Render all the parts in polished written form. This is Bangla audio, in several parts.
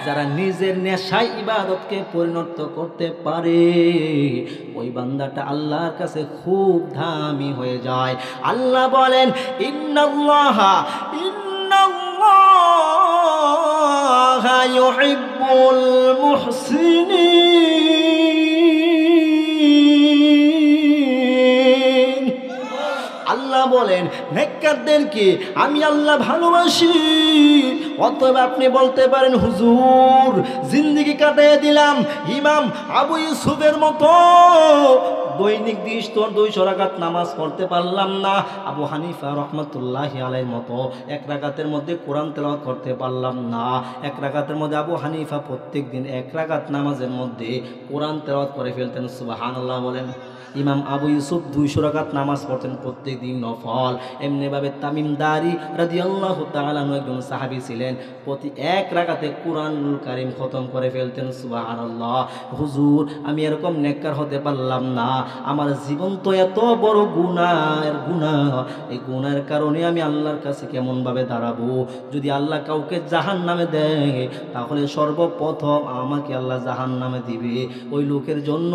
যারা নিজের নেশায় ইবাদতকে পরিণত করতে পারে ওই বান্দাটা আল্লাহর কাছে খুব দামি হয়ে যায়। আল্লাহ বলেন ইন্নাল্লাহা ইউহিব্বুল মুহসিনিন। আল্লাহ বলেন নেককারদেরকে আমি আল্লাহ ভালোবাসি। অতএব আপনি বলতে পারেন হুজুর জিন্দেগি কাটিয়ে দিলাম ইমাম আবু ইউসুফের মতো, দৈনিক 200 রাকাত নামাজ পড়তে পারলাম না। আবু হানিফা রহমতুল্লাহি আলাইহির মতো 1 রাকাতের মধ্যে কোরআন তেলাওয়াত করতে পারলাম না। 1 রাকাতের মধ্যে আবু হানিফা প্রত্যেক দিন 1 রাকাত নামাজের মধ্যে কোরআন তেলাওয়াত করে ফেলতেন। সুবহানাল্লাহ বলেন। ইমাম আবু ইউসুফ 200 রাকাত নামাজ পড়তেন প্রত্যেক দিন নফল। এমনিভাবে তামিম দারি রাদিয়াল্লাহু তাআলা একজন সাহাবী ছিলেন, প্রতি 1 রাকাতে কুরআনুল কারীম খতম করে ফেলতেন। সুবহানাল্লাহ। হুজুর আমি এরকম নেককার হতে পারলাম না, আমার জীবন তো এত বড় গুনাহ, এই গুনাহের কারণে আমি আল্লাহর কাছে কেমনভাবে দাঁড়াবো? যদি আল্লাহ কাউকে জাহান্নামে দেয় তাহলে সর্বপ্রথম আমাকে আল্লাহ জাহান্নামে দিবে। ওই লোকের জন্য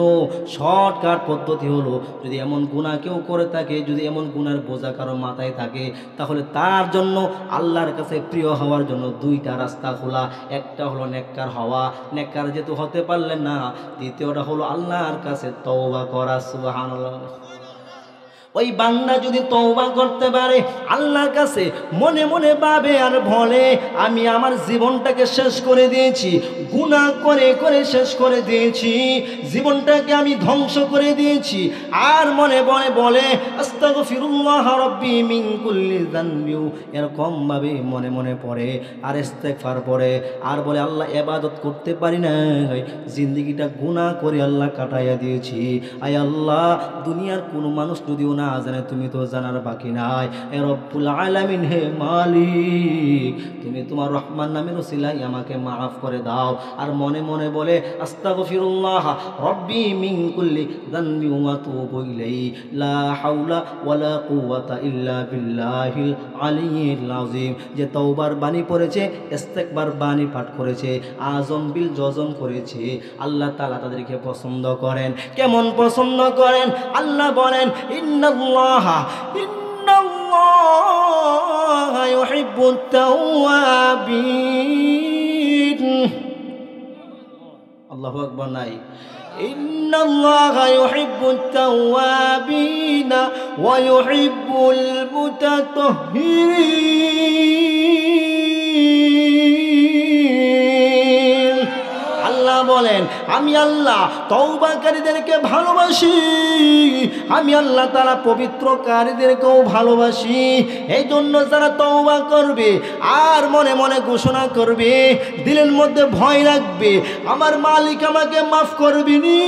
শর্টকাট পদ্ধতি হলো, যদি এমন গুনাহ কেউ করে থাকে, যদি এমন গুনার বোঝা কারো মাথায় থাকে, তাহলে তার জন্য আল্লাহর কাছে প্রিয় হওয়ার জন্য 2টা রাস্তা খোলা। একটা হলো নেককার হওয়া, নেককার যেহেতু হতে পারলেন না, দ্বিতীয়টা হলো আল্লাহর কাছে তওবা করা। সুবহানাল্লাহ। ওই বান্দা যদি তওবা করতে পারে, আল্লাহর কাছে মনে মনে ভাবে আর বলে আমি আমার জীবনটাকে শেষ করে দিয়েছি, গুনাহ করে করে শেষ করে দিয়েছি, জীবনটাকে আমি ধ্বংস করে দিয়েছি, আর মনে মনে বলে আস্তাগফিরুল্লাহ রাব্বি মিন কুল্লি যানবি, এরকম ভাবে মনে মনে পড়ে আর ইস্তেগফার পড়ে আর বলে আল্লাহ ইবাদত করতে পারি না, জিন্দেগিটা গুনাহ করে আল্লাহ কাটাইয়া দিয়েছি। আয় আল্লাহ দুনিয়ার কোনো মানুষ যদিও না জানে, তুমি তো জানার বাকি নাই। এ রব্বুল আলামিন, হে মালিক, তুমি তোমার রহমান নামের ওসিলায় আমাকে মাফ করে দাও। আর মনে মনে বলে আস্তাগফিরুল্লাহ রাব্বি মিন কুল্লি যানবি ওয়া আতুবু ইলাইহি লা হাওলা ওয়ালা কুওয়াতা ইল্লা বিল্লাহিল আলিয়্যিল আযীম। যে তওবার বাণী পড়েছে, ইস্তেগফার বাণী পাঠ করেছে, আজম বিল জজম করেছে, আল্লাহ তাআলা তাদেরকে পছন্দ করেন। কেমন পছন্দ করেন? আল্লাহ বলেন ইন্নাল্লাহা ইউহিব্বুত তাওয়াবিন। আল্লাহু আকবার নাই। ইন্নাল্লাহা ইউহিব্বুত তাওয়াবিন ওয়া ইউহিব্বুল মুতাতাহহিরিন। আল্লাহ বলেন আমি আল্লাহ তওবাকারীদেরকে ভালোবাসি, আমি আল্লাহ তাআলা পবিত্রকারীদেরকেও ভালোবাসি। এই জন্য যারা তওবা করবে আর মনে মনে ঘোষণা করবে, দিলের মধ্যে ভয় রাখবে আমার মালিক আমাকে মাফ করবেনি,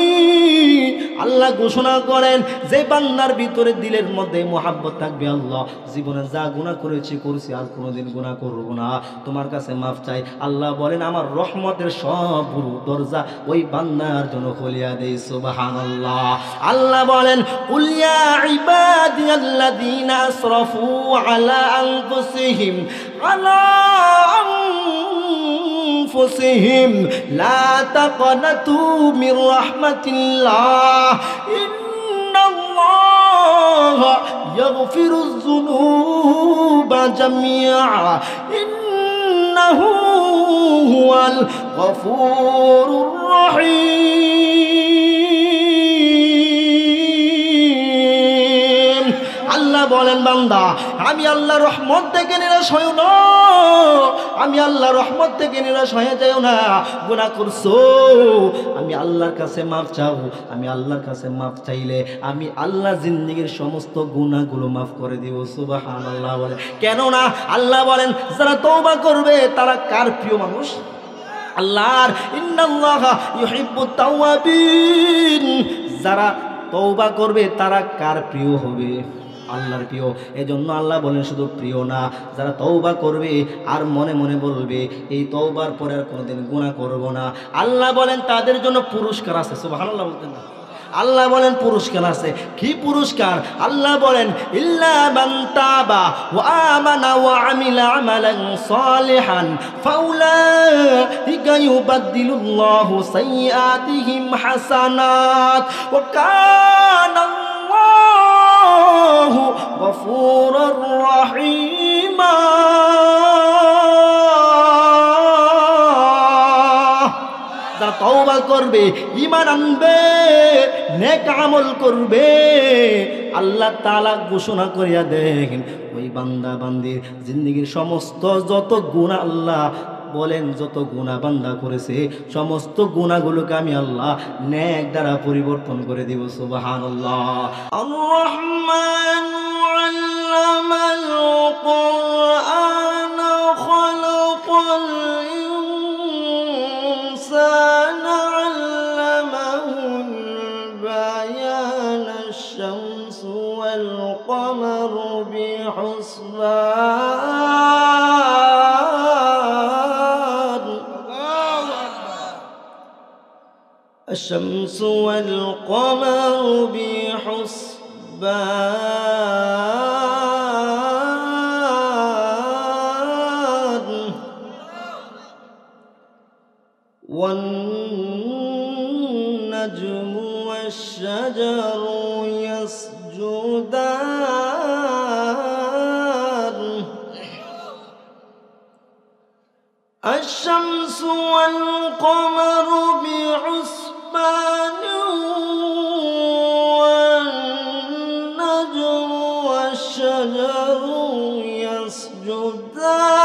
আল্লাহ ঘোষণা করেন যে বান্দার ভিতরে দিলের মধ্যে মহাব্বত থাকবে, আল্লাহ জীবনে যা গুনাহ করেছি আর কোনোদিন গুনাহ করব না, তোমার কাছে মাফ চাই, আল্লাহ বলেন আমার রহমতের সব দরজা ওই বান্দার জন্য খুলিয়া দেই। সুবহানাল্লাহ। আল্লাহ বলেন কুল ইয়া ইবাদিয়াল্লাযীনা আসরাফু আলা আনফুসিহিম লা তাকনাতু মির রাহমাতিল্লাহ ইন্নাল্লাহা ইয়াগফিরুয যুনুবা জামিআ ইন্নাহু হুয়াল গফুরুর রহিম। আল্লাহ বলেন বান্দা আমি আল্লাহর রহমত থেকে নিরাশ হইও না, আমি আল্লাহর রহমত থেকে নিরাশ হয়ে যাও না। গুনাহ করছো, আমি আল্লাহর কাছে মাফ চাও, আমি আল্লাহর কাছে মাফ চাইলে আমি আল্লাহ জিন্দেগীর সমস্ত গুনাহগুলো মাফ করে দিব। সুবহানাল্লাহ বলে। কেন না? আল্লাহ বলেন যারা তওবা করবে তারা কার প্রিয় মানুষ? আল্লাহর। ইন্নাল্লাহা ইউহিব্বুত তাওয়াবিন। যারা তওবা করবে তারা কার প্রিয় হবে? আল্লাহর প্রিয়। এজন্য আল্লাহ বলেন শুধু প্রিয় না, যারা তওবা করবে আর মনে মনে বলবে এই তওবার পরে আর কোনোদিন গুনাহ করব না, আল্লাহ বলেন তাদের জন্য পুরস্কার আছে। সুবহানাল্লাহ বলতেন না? আল্লাহ বলেন পুরস্কার আছে। কি পুরস্কার? আল্লাহ বলেন ইল্লা মান তাবা ওয়া আমানা ওয়া আমিলা আমালান সালিহান ফাউলাইকা ইউবাদদিলুল্লাহু সাইয়্যাতিহিম হাসানাত ওয়া কানা আল্লাহু গফুরুর রহিমা। যারা তওবা করবে, ঈমান আনবে, নেক আমল করবে, আল্লাহ তাআলা ঘোষণা করিয়া দেখেন ওই বান্দা বান্দির জিন্দেগীর সমস্ত যত গুনাহ, আল্লাহ বলেন যত গুনাহ বান্দা করেছে সমস্ত গুনাহগুলোকে আমি আল্লাহ নেক দ্বারা পরিবর্তন করে দিব। সুবহানাল্লাহ। আর রহমান আল্লামাল কুরআন খালাকাল ইনসানা আল্লামাহুল বায়ান আশ-শামসু ওয়াল কমারু বিহুসবান الشمس والقمر بحسبان والنجم والشجر يسجدان الشمس والقمر بحسبان والنجم والشجر يسجدان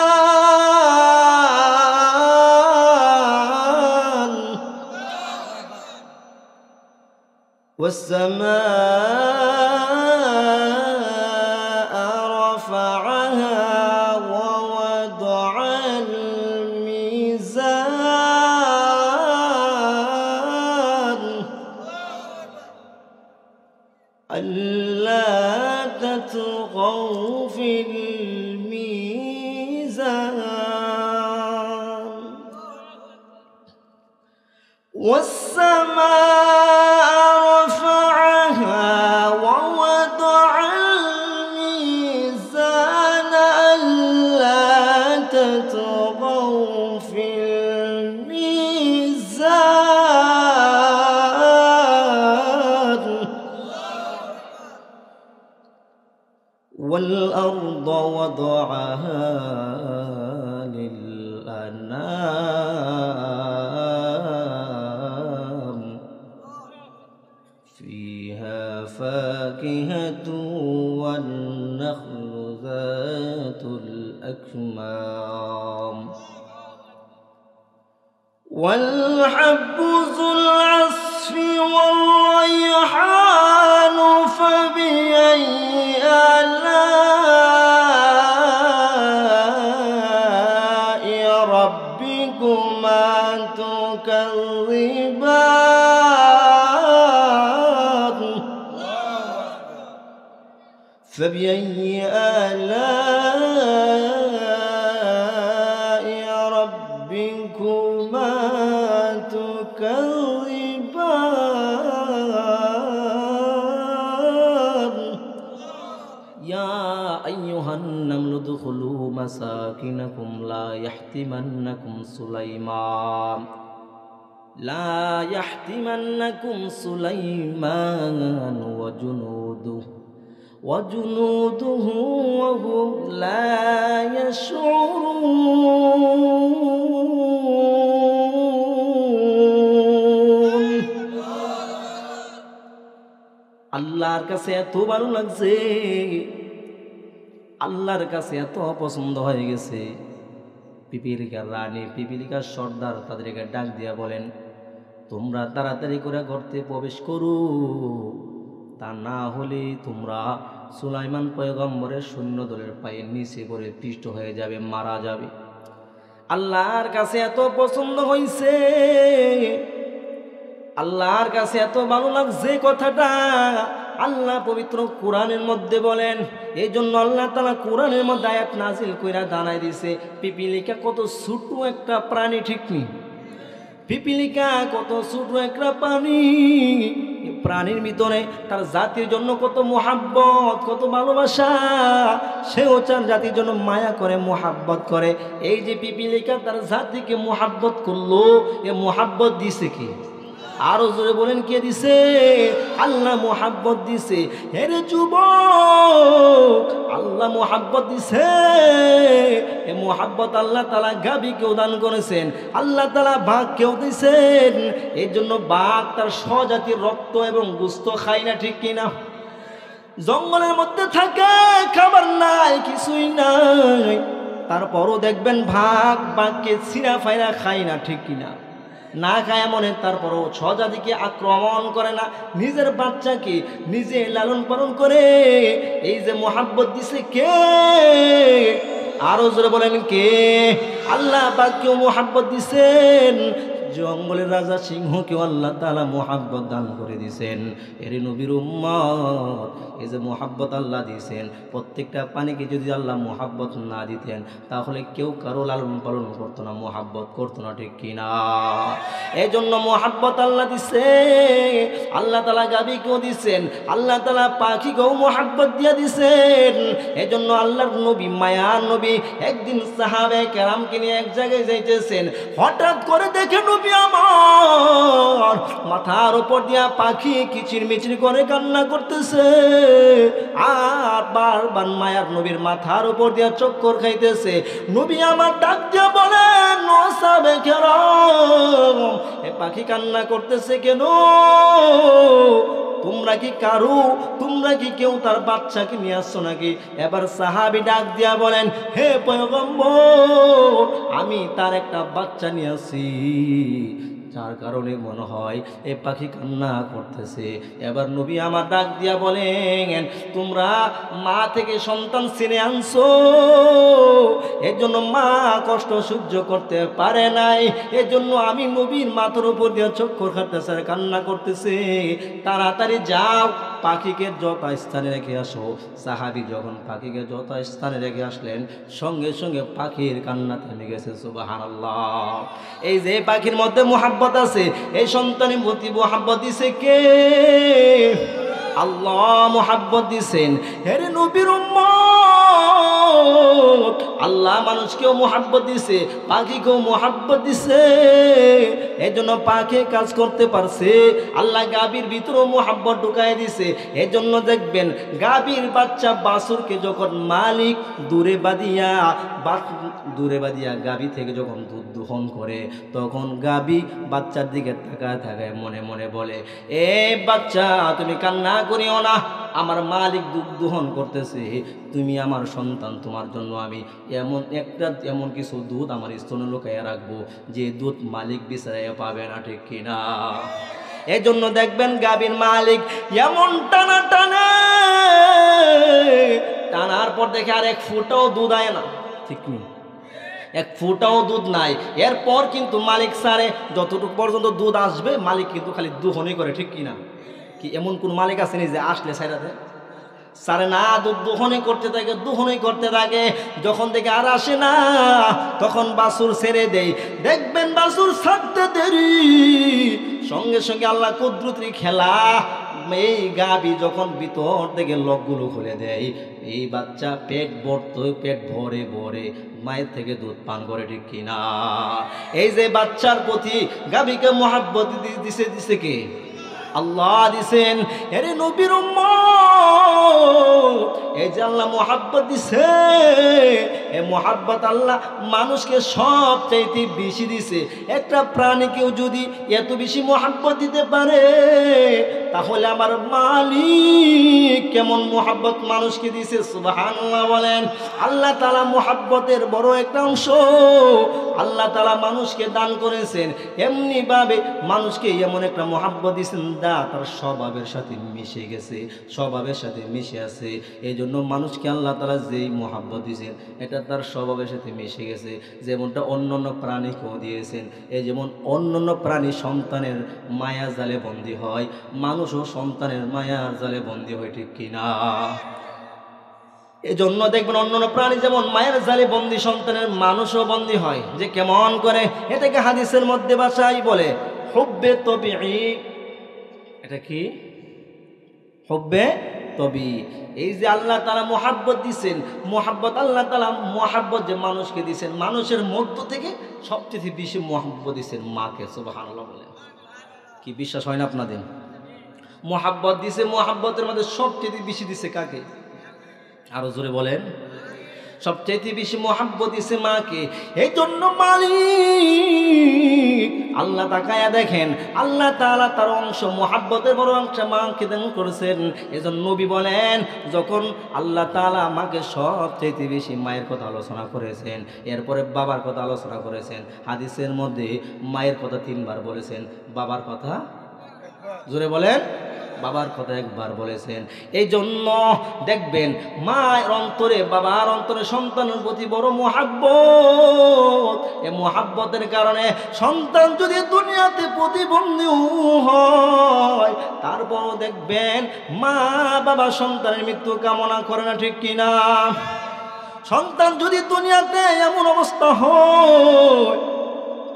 والسماء رفعها ووضع الميزان ألا تطغوا في الميزان والسماء رفعها ووضع الميزان ألا تطغوا في الميزان والأرض وضعها للأنام فيها فاكهة والنخل ذات الأكمام والحب ذو العصف والريحان فبأي آلاء ربكما تكذبان فبأي آلاء ربكما تكذبان يا أيها النمل ادخلوا مساكنكم لا يحتمنكم سليمان وجنوده وهم لا يشعرون আল্লাহর কাছে এত ভালো লাগছে, আল্লাহর কাছে এত পছন্দ হয়ে গেছে। পিপিলিকার রানী, পিপিলিকার সর্দার তাদেরকে ডাক দিয়া বলেন, তোমরা তাড়াতাড়ি করে গর্তে প্রবেশ করো, তা না হলে তোমরা সুলাইমান পয়গম্বরের সৈন্যদলের পায়ের নিচে পড়ে পিষ্ট হয়ে যাবে, মারা যাবে। আল্লাহর কাছে এত পছন্দ হয়েছে, আল্লাহর কাছে এত ভালো লাগছে কথাটা আল্লাহ পবিত্র কোরআনের মধ্যে বলেন। এই জন্য আল্লাহ তাআলা কোরআনের মধ্যে আয়াত নাজিল কইরা জানাই দিয়েছে পিপিলিকা কত ছোট একটা প্রাণী, ঠিক নি? পিপিলিকা কত ছোট একটা প্রাণী, প্রাণীর ভিতরে তার জাতির জন্য কত মোহাব্বত, কত ভালোবাসা, সেও তার জাতির জন্য মায়া করে, মোহাব্বত করে। এই যে পিপিলিকা তার জাতিকে মোহাব্বত করলো, এ মোহাব্বত দিছে কি? আরো জোরে বলেন, কে দিছে? আল্লাহ মোহাব্বত দিছে। হেরে যুবক, আল্লাহ মোহাব্বত দিছে। এ মোহাব্বত আল্লাহ তাআলা গাভীকেও দান করেছেন, আল্লাহ তাআলা বাঘকেও দিছেন। এই জন্য বাঘ তার স্বজাতির রক্ত এবং গোশত খায় না, ঠিক কিনা? জঙ্গলের মধ্যে থাকে, খাবার নাই, কিছুই নাই, তারপরও দেখবেন বাঘকে ছিঁড়া ফাইরা খায় না, ঠিক কিনা? না খায় মনে, তারপরও স্বজাতিকে আক্রমণ করে না, নিজের বাচ্চাকে নিজে লালন পালন করে। এই যে মোহাব্বত দিছে কে? আরো জোরে বলেন, কে? আল্লাহ পাককেও মোহাব্বত দিছেন। জঙ্গলের রাজা সিংহকেও আল্লাহ তাআলা মোহাব্বত দান করে দিয়েছেন। এর নবীর উম্মত, এই যে মোহাব্বত আল্লাহ দিয়েছেন, প্রত্যেকটা প্রাণীকে যদি আল্লাহ মোহাব্বত না দিতেন তাহলে কেউ কারো লালন পালন করতো না, মোহাব্বত করতো না, ঠিক কিনা? এই জন্য মোহাব্বত আল্লাহ দিছে। আল্লাহ তাআলা গাভীকেও দিছেন, আল্লাহ তাআলা পাখিকেও মোহাব্বত দিয়ে দিছেন। এই জন্য আল্লাহর নবী, মায়ার নবী, একদিন সাহাবায়ে কেরামকে নিয়ে এক জায়গায় যাইতেছেন। হঠাৎ করে দেখে নবী আমার মাথার উপর দিয়া পাখি কিচিরমিচির করে কান্না করতেছে, আর বারবার মায়ার নবীর মাথার উপর দিয়া চক্কর খাইতেছে। নবী আমার ডাক দিয়া বলেন, ও সাহাবায়ে কেরাম, এ পাখি কান্না করতেছে কেন? তোমরা কি কেউ তার বাচ্চাকে নিয়ে আসছো নাকি? এবার সাহাবী ডাক দিয়া বলেন, হে পয়গম্বর, আমি তার একটা বাচ্চা নিয়ে আসি, যার কারণে মনে হয় এই পাখি কান্না করতেছে। এবার নবী আমার ডাক দিয়া বলেন, তোমরা মা থেকে সন্তান ছিনে আনছো, এর জন্য মা কষ্ট সহ্য করতে পারে নাই, এর জন্য আমি নবীর মাথার উপর দিয়ে চক্কর খাটতেছে, কান্না করতেছে। তাড়াতাড়ি যাও, পাখিকে যথাস্থানে রেখে আসো। সাহাবী যখন পাখিকে যথাস্থানে রেখে আসলেন, সঙ্গে সঙ্গে পাখির কান্না থেমে গেছে। সুবহানাল্লাহ। এই যে পাখির মধ্যে মোহাব্বত আছে, এই সন্তানের প্রতি মোহাব্বত দিছে কে? আল্লাহ মোহাব্বত দিছেন। হেরে নবীর উম্মত, আল্লাহ মানুষকেও মোহাব্বত দিছে, পাখিকেও মোহাব্বত দিছে। এই জন্য পাখি কাজ করতে পারছে, আল্লাহ গাভীর ভিতরেও মোহাব্বত ঢুকাই দিছে। এই জন্য দেখবেন গাভীর বাচ্চা বাছুরকে যখন মালিক দূরে বাদিয়া গাভী থেকে যখন দুধ দোহন করে, তখন গাভী বাচ্চার দিকে তাকায় মনে মনে বলে, এ বাচ্চা, তুমি কান্না করিও না, আমার মালিক দুধ দোহন করতেছে, তুমি আমার সন্তান, তোমার জন্য আমি এমন কিছু দুধ আমার স্তনে লুকাইয়া রাখবো, যে দুধ মালিক বিচারাইয়া পাবে না, ঠিক কিনা? এই জন্য দেখবেন গাভীর মালিক এমন টানার পর দেখে আর এক ফোঁটাও দুধ আয় না, ঠিক নেই, এক ফোঁটাও দুধ নাই। এরপর কিন্তু মালিক সারে যতটুকু পর্যন্ত দুধ আসবে, মালিক কিন্তু খালি দোহনই করে, ঠিক কিনা? কি এমন কোন মালিক আছে যে আসলে সাইরাতে সারে না? দুধ দোহনই করতে থাকে। যখন দেখে আর আসে না, তখন বাছুর ছেড়ে দেয়। দেখবেন বাছুর ছাড়তে দেরি, সঙ্গে সঙ্গে আল্লাহ কুদরতি খেলা, এই গাভী যখন ভিতর থেকে লকগুলো খুলে দেয়, এই বাচ্চা পেট ভরে মায়ের থেকে দুধ পান করে, ঠিক কিনা? এই যে বাচ্চার প্রতি গাভীকে মোহাব্বত দিছে কে? আল্লাহ দিছেন। এরে নবীর উম্মত, এই যে আল্লাহ মোহাব্বত দিছে, এই মোহাব্বত আল্লাহ মানুষকে সবচাইতে বেশি দিছে। একটা প্রাণীকেও যদি এত বেশি মোহাব্বত দিতে পারে, তাহলে আমার মালিক কেমন মোহাব্বত মানুষকে দিছে। সুবহানাল্লাহ বলেন। আল্লাহ তাআলা মোহাব্বতের বড় একটা অংশ আল্লাহ তাআলা মানুষকে দান করেছেন। এমনি ভাবে মানুষকে এমন একটা মোহাব্বত দিয়েছেন, তার স্বভাবের সাথে মিশে আছে। এই জন্য মানুষকে আল্লাহ তাআলা যেই মোহাব্বত দিয়েছেন, এটা তার স্বভাবের সাথে মিশে গেছে। যেমনটা অন্যান্য প্রাণীকেও দিয়েছেন। এই যেমন অন্যান্য প্রাণী সন্তানের মায়া জালে বন্দী হয়, মানুষও সন্তানের মায়ার জালে বন্দী হয়, ঠিক কিনা? এই জন্য দেখবেন অন্যান্য প্রাণী যেমন মায়ের জালে বন্দী, সন্তানের মানুষও বন্দী হয়। যে কেমন করে, এটাকে হাদিসের মধ্যে ভাষায় বলে হুব্বে তবিঈ। এটা কি হুব্বে তবি। এই যে আল্লাহ তাআলা মুহাব্বত দিছেন, মুহাব্বত আল্লাহ তাআলা মুহাব্বত যে মানুষকে দিছেন, মানুষের মধ্য থেকে সবচেয়ে বেশি মুহাব্বত দিছেন মাকে। সুবহানাল্লাহ বলেন। কি বিশ্বাস হয় না আপনাদের? মুহাব্বত দিছে, মুহাব্বতের মধ্যে সবচেয়ে বেশি দিছে কাকে? আরো জোরে বলেন। সবচেয়ে বেশি মুহাব্বত দিছে মাকে। এই জন্য মালিক আল্লাহ তাকায়া দেখেন, আল্লাহ তাআলা তার অংশ, মুহাব্বতের বড় অংশ মাকে দান করেছেন। এজন্য নবী বলেন, যখন আল্লাহ তাআলা মাকে সবচেয়ে বেশি মায়ের কথা আলোচনা করেছেন, এরপরে বাবার কথা আলোচনা করেছেন। হাদিসের মধ্যে মায়ের কথা 3 বার বলেছেন, বাবার কথা জোরে বলেন, বাবার কথা 1 বার বলেছেন। এই জন্য দেখবেন মায়ের অন্তরে, বাবার অন্তরে সন্তানের প্রতি বড় মুহাব্বত। এই মুহাব্বতের কারণে সন্তান যদি দুনিয়াতে প্রতিবন্ধী হয়, তারপরও দেখবেন মা বাবা সন্তানের মৃত্যু কামনা করে না, ঠিক কিনা? সন্তান যদি দুনিয়াতে এমন অবস্থা হয়,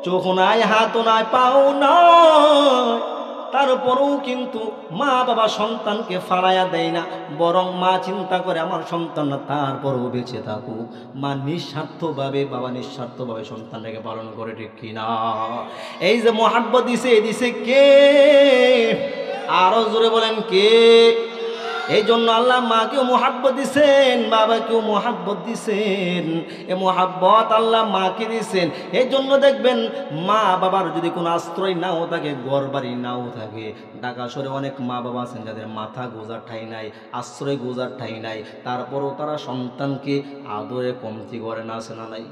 চোখ নাই, হাত নাই, পাও নাই, তারপরেও কিন্তু মা বাবা সন্তানকে ফালাইয়া দেয় না, বরং মা চিন্তা করে আমার সন্তানরা তারপরেও বেঁচে থাকুক। মা নিঃস্বার্থভাবে, বাবা নিঃস্বার্থভাবে সন্তানটাকে পালন করে, ঠিক কিনা? এই যে মুহাব্বত দিছে কে? আরো জোরে বলেন কে? এই জন্য আল্লাহ মাকেও মুহাব্বত দিছেন, বাবাকেও মুহাব্বত দিছেন। এ মুহাব্বত আল্লাহ মাকে দিছেন। এই জন্য দেখবেন মা বাবার যদি কোনো আশ্রয় নাও থাকে, ঘর বাড়ি নাও থাকে, ঢাকা শহরে অনেক মা বাবা আছেন যাদের মাথা গোজার ঠাঁই নাই, আশ্রয় গোজার ঠাঁই নাই, তারপরও তারা সন্তানকে আদরে কমতি করে না, আছে না নাই?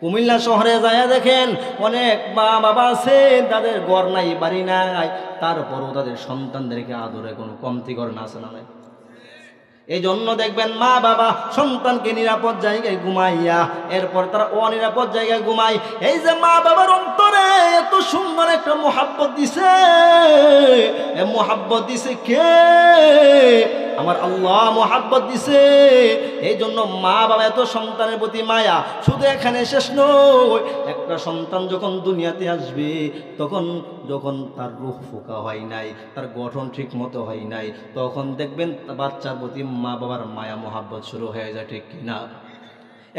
কুমিল্লা শহরে যায় দেখেন অনেক মা বাবা আছে তাদের ঘর নাই, বাড়ি নাই, তারপরও তাদের সন্তানদেরকে আদরে কোনো কমতি করে না, আছে না নাই? এই জন্য দেখবেন মা বাবা সন্তানকে নিরাপদ জায়গায় ঘুমাইয়া এরপর তারা অনিরাপদ জায়গায় ঘুমায়। এই যে মা বাবার অন্তরে এত সুন্দর একটা মুহাব্বত দিছে, এ মুহাব্বত দিছে কে? আমার আল্লাহ মুহাব্বত দিছে। এই জন্য মা বাবা এত সন্তানের প্রতি মায়া। শুধু এখানে শেষ নয়, একটা সন্তান যখন দুনিয়াতে আসবে, তখন যখন তার রূহ ফোকা হয় নাই, তার গঠন ঠিক মতো হয় নাই, তখন দেখবেন বাচ্চার প্রতি মা বাবার মায়া মুহাব্বত শুরু হয়ে যায়, ঠিক কিনা?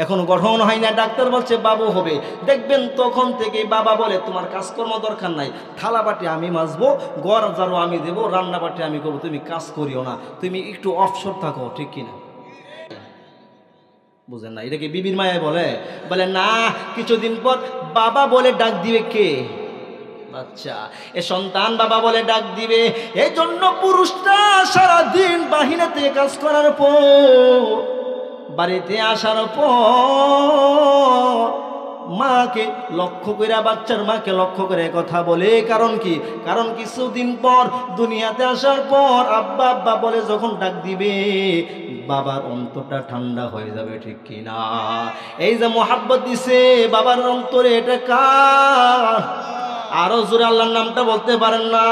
এখন গঠন হয় না, ডাক্তার বলছে বাবু হবে, দেখবেন তখন থেকে বাবা বলে তোমার কাজকর্ম দরকার নাই, থালা বাটি আমি মাজবো, ঘর ঝাড়ু আমি দেবো, রান্না বাটি আমি করবো, তুমি কাজ করিও না, তুমি একটু অবসর থাকো, ঠিক কিনা? বুঝেন না? এটাকে বিবির মায়ে বলে না, কিছুদিন পর বাবা বলে ডাক দিবে কে? বাচ্চা। এ সন্তান বাবা বলে ডাক দিবে। এই জন্য পুরুষটা সারাদিন বাহিরে থেকে কাজ করার পর বাড়িতে আসার পর মাকে লক্ষ্য করে, বাচ্চার মাকে লক্ষ্য করে কথা বলে। কারণ কি? কারণ কিছুদিন পর দুনিয়াতে আসার পর আব্বা আব্বা বলে যখন ডাক দিবে, বাবার অন্তরটা ঠান্ডা হয়ে যাবে, ঠিক কিনা? এই যে মুহাব্বত দিছে বাবার অন্তরে, এটা কার? আরো জোরে আল্লাহর নামটা বলতে পারেন না?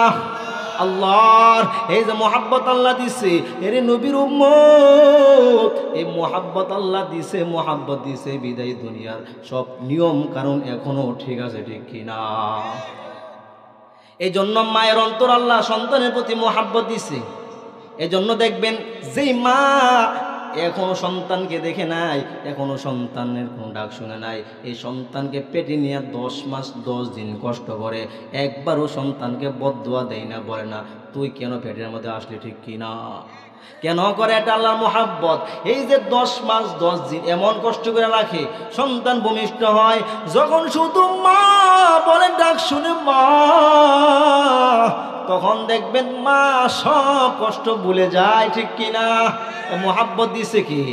আল্লাহর। এই যে মুহাব্বত আল্লাহ দিছে, এর নবীর উম্মত, এই মুহাব্বত আল্লাহ দিছে, মুহাব্বত দিছে বিদায় দুনিয়ার সব নিয়ম কারণ এখনো ঠিক আছে, ঠিক কিনা? এই জন্য মায়ের অন্তর আল্লাহ সন্তানের প্রতি মুহাব্বত দিছে। এই জন্য দেখবেন যেই মা এখনো সন্তানকে দেখে নাই, এখনো সন্তানের কোনো ডাক শুনে নাই, এই সন্তানকে পেটে নিয়ে 10 মাস 10 দিন কষ্ট করে, একবারও সন্তানকে বদদুয়া দেয় না, বলে না তুই কেন পেটের মধ্যে আসলি, ঠিক কিনা? কেন করে? এটা আল্লাহর মুহাব্বত। এই যে 10 মাস 10 দিন এমন কষ্ট করে রাখে, সন্তান ভূমিষ্ঠ হয়, যখন শুধু মা বলে ডাক শুনে মা, তখন দেখবেন মা সব কষ্ট ভুলে যায়, ঠিক কিনা? মুহাব্বত দিছে কি?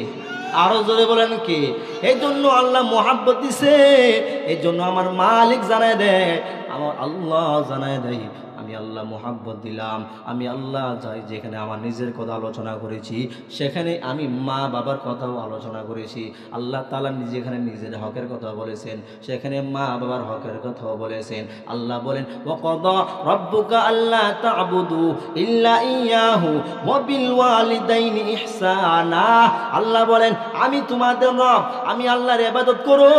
আরো জোরে বলেন কি? এই জন্য আল্লাহ মুহাব্বত দিছে। এই জন্য আমার মালিক জানায় দেয়, আমার আল্লাহ জানায় দেয়, আমি আল্লাহ মুহাব্বত দিলাম। আমি আল্লাহ যাই যেখানে আমার নিজের কথা আলোচনা করেছি, সেখানে আমি মা বাবার কথাও আলোচনা করেছি। আল্লাহ তাআলা যেখানে নিজের হকের কথা বলেছেন, সেখানে মা বাবার হকের কথাও বলেছেন। আল্লাহ বলেন ওয়াকাদা রাব্বুকা আল্লা তা'বুদু ইল্লা ইয়াহু ওয়া বিল ওয়ালিদাইনি ইহসানা। আল্লাহ বলেন আমি তোমাদের রব, আমি আল্লাহর ইবাদত করো,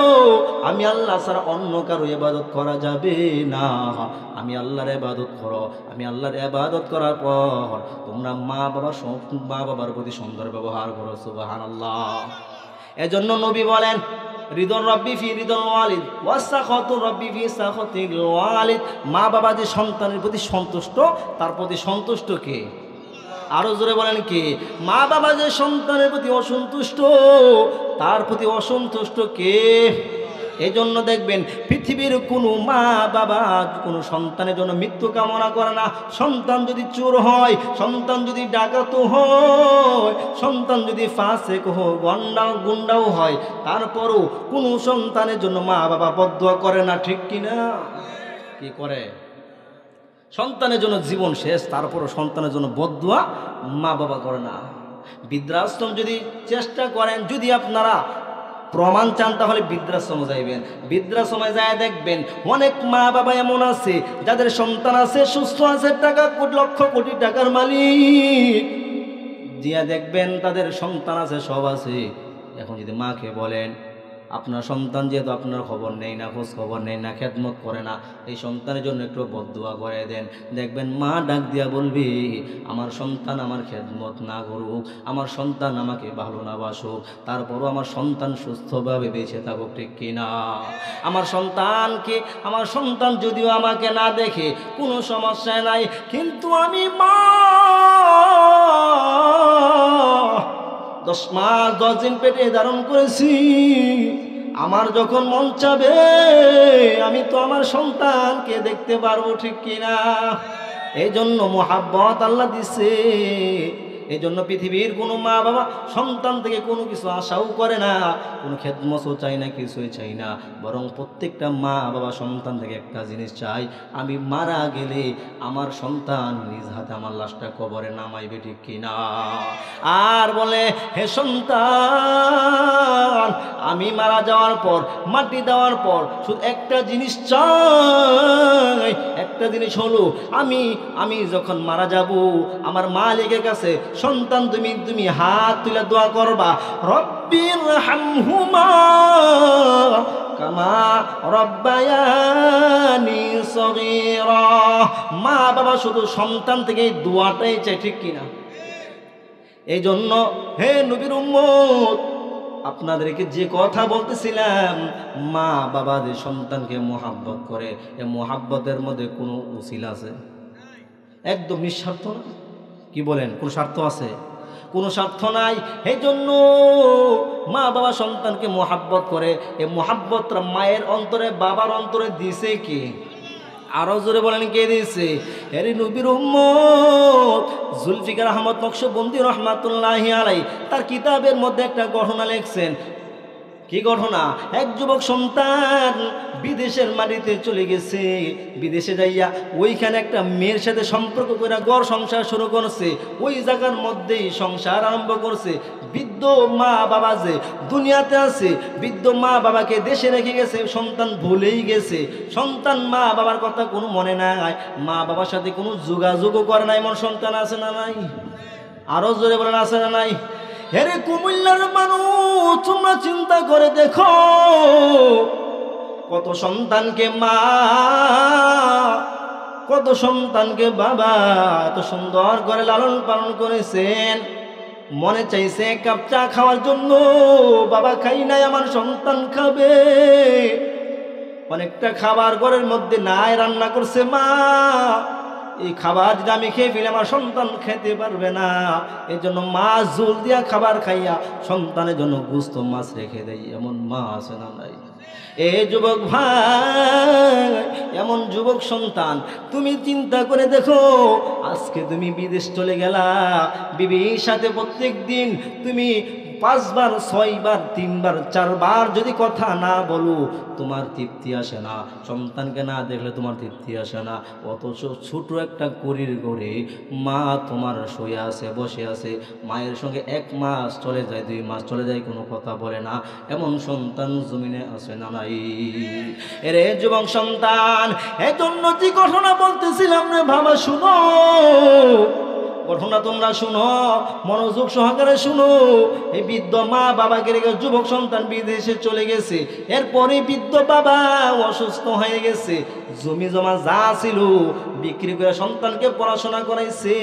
আমি আল্লাহ ছাড়া অন্য কারো ইবাদত করা যাবে না। আমি আল্লাহর ইবাদত করো। আমি আল্লাহর ইবাদত করার পর তোমরা মা বাবার প্রতি সুন্দর ব্যবহার করো। সুবহানাল্লাহ। এজন্য নবী বলেন, রিদন রব্বি ফি রিদন ওয়ালিদ ওয়াসাখাতু রব্বি ফি সাখাতিল ওয়ালিদ। মা বাবা যে সন্তানের প্রতি সন্তুষ্ট, তার প্রতি সন্তুষ্ট কে? আরো জোরে বলেন কে? মা বাবা যে সন্তানের প্রতি অসন্তুষ্ট, তার প্রতি অসন্তুষ্ট কে? এই জন্য দেখবেন পৃথিবীর কোনো মা বাবা কোনো সন্তানের জন্য মৃত্যু কামনা করে না। সন্তান যদি চোর হয়, সন্তান যদি ডাকাত হয়, সন্তান যদি ফাসেক হয়, গুন্ডাও হয়, তারপরও কোনো সন্তানের জন্য মা বাবা বদদুয়া করে না, ঠিক কিনা? কি করে? সন্তানের জন্য জীবন শেষ, তারপরও সন্তানের জন্য বদদুয়া মা বাবা করে না। বৃদ্ধাশ্রম যদি চেষ্টা করেন, যদি আপনারা প্রমাণ চান, তাহলে বৃদ্ধাশ্রমে যাইবেন। বৃদ্ধাশ্রমে যায় দেখবেন অনেক মা বাবা এমন আছে যাদের সন্তান আছে, সুস্থ আছে, টাকা লক্ষ কোটি টাকার মালিক, দিয়া দেখবেন তাদের সন্তান আছে, সব আছে। এখন যদি মাকে বলেন, আপনার সন্তান যেহেতু আপনার খবর নেই না, খোঁজ খবর নেই না, খেদমত করে না, এই সন্তানের জন্য একটু বদদুয়া করে দেন। দেখবেন মা ডাক দিয়া বলবি, আমার সন্তান আমার খেদমত না করুক, আমার সন্তান আমাকে ভালো না বাসুক, তারপরও আমার সন্তান সুস্থভাবে বেঁচে থাকুক, ঠিক কিনা? আমার সন্তান যদিও আমাকে না দেখে কোনো সমস্যা নাই, কিন্তু আমি মা 10 মাস 10 দিন পেটে ধারণ করেছি। আমার যখন মন চাবে আমি তো আমার সন্তানকে দেখতে পারবো, ঠিক কিনা? এই জন্য মোহাব্বত আল্লাহ দিছে। এই জন্য পৃথিবীর কোনো মা বাবা সন্তান থেকে কোনো কিছু আশাও করে না, কোনো খেদমতও চাই না, কিছুই চাই না। বরং প্রত্যেকটা মা বাবা সন্তান থেকে একটা জিনিস চাই, আমি মারা গেলে আমার সন্তান নিজ হাতে আমার লাশটা কবরে নামাইবে, ঠিক কিনা? আর বলে, হে সন্তান, আমি মারা যাওয়ার পর, মাটি দেওয়ার পর শুধু একটা জিনিস চাই, একটা জিনিস হলো, আমি যখন মারা যাব আমার মালিকের কাছে সন্তান তুমি হাত তুলে দোয়া করবা, রব্বির হামহুমা কামা রব্বায়ানি সগীরা। মা বাবা শুধু সন্তান থেকে এই দোয়াটাই চাই, ঠিক কিনা? এই জন্য হে নবীর উম্মত, আপনাদেরকে যে কথা বলতেছিলাম, মা বাবা যে সন্তানকে মোহাব্বত করে, এই মোহাব্বতের মধ্যে কোনো উসিল আছে? একদম নিঃস্বার্থ না। কি বলেন? কোন স্বার্থ আছে? কোনো স্বার্থ নাই। এই জন্য মা বাবা সন্তানকে মোহাব্বত করে। এই মোহাব্বতটা মায়ের অন্তরে বাবার অন্তরে দিছে কি? আরো জোরে বলেন, কে দিয়েছে? এর নবীর উম্মত জুলফিকার আহমদ নকশবন্দি রহমাতুল্লাহি আলাইহি তার কিতাবের মধ্যে একটা ঘটনা লিখছেন। কি ঘটনা? এক যুবক সন্তান বিদেশের মাটিতে চলে গেছে। বিদেশে যাইয়া ওইখানে একটা মেয়ের সাথে সম্পর্ক করে ঘর সংসার শুরু করছে। ওই জায়গার মধ্যেই সংসার আরম্ভ করছে। বৃদ্ধ মা বাবা যে দুনিয়াতে আছে, বৃদ্ধ মা বাবাকে দেশে রেখে গেছে, সন্তান ভুলেই গেছে। সন্তান মা বাবার কথা কোনো মনে নাই, মা বাবার সাথে কোনো যোগাযোগও করে না, এমন সন্তান আছে না নাই? আরো জোরে বলেন, আছে না নাই? হেরে কুমিল্লার মানুষ, তোমরা চিন্তা করে দেখো, কত সন্তানকে মা, কত সন্তানকে বাবা এত সুন্দর করে লালন পালন করেছেন। মনে চাইছে এক কাপ চা খাওয়ার জন্য, বাবা খাই নাই, আমার সন্তান খাবে। অনেকটা খাবার ঘরের মধ্যে নাই, রান্না করছে মা, এই খাবার যদি আমি খেয়ে ফেলে আমার সন্তান খেতে পারবে না। এই জন্য মা জল দিয়া খাবার খাইয়া সন্তানের জন্য গোস্ত মাছ রেখে দেয়। এমন মা আছে না নাই? এ যুবক ভাই, এমন যুবক সন্তান, তুমি চিন্তা করে দেখো, আজকে তুমি বিদেশ চলে গেলা, বিবির সাথে প্রত্যেক দিন তুমি 5 বার 6 বার 3 বার 4 বার যদি কথা না বলো, তোমার তৃপ্তি আসে না। সন্তানকে না দেখলে তোমার তৃপ্তি আসে না। অথচ ছোট একটা করির ঘরে মা তোমার শুয়ে আছে, বসে আছে, মায়ের সঙ্গে 1 মাস চলে যায়, 2 মাস চলে যায়, কোনো কথা বলে না। এমন সন্তান জমিনে আছে না নাই? এরে যুবক সন্তান, এজন্য যে ঘটনা বলতেছিলাম রে বাবা, শুনো, ঘটনা তোমরা শুনো, মনোযোগ সহকারে শুনো। এই বৃদ্ধ মা বাবাকে রেখে যুবক সন্তান বিদেশে চলে গেছে। এরপরে বৃদ্ধ বাবা অসুস্থ হয়ে গেছে, জমি জমা যা ছিল বিক্রি করে সন্তানকে পড়াশোনা করাইছে।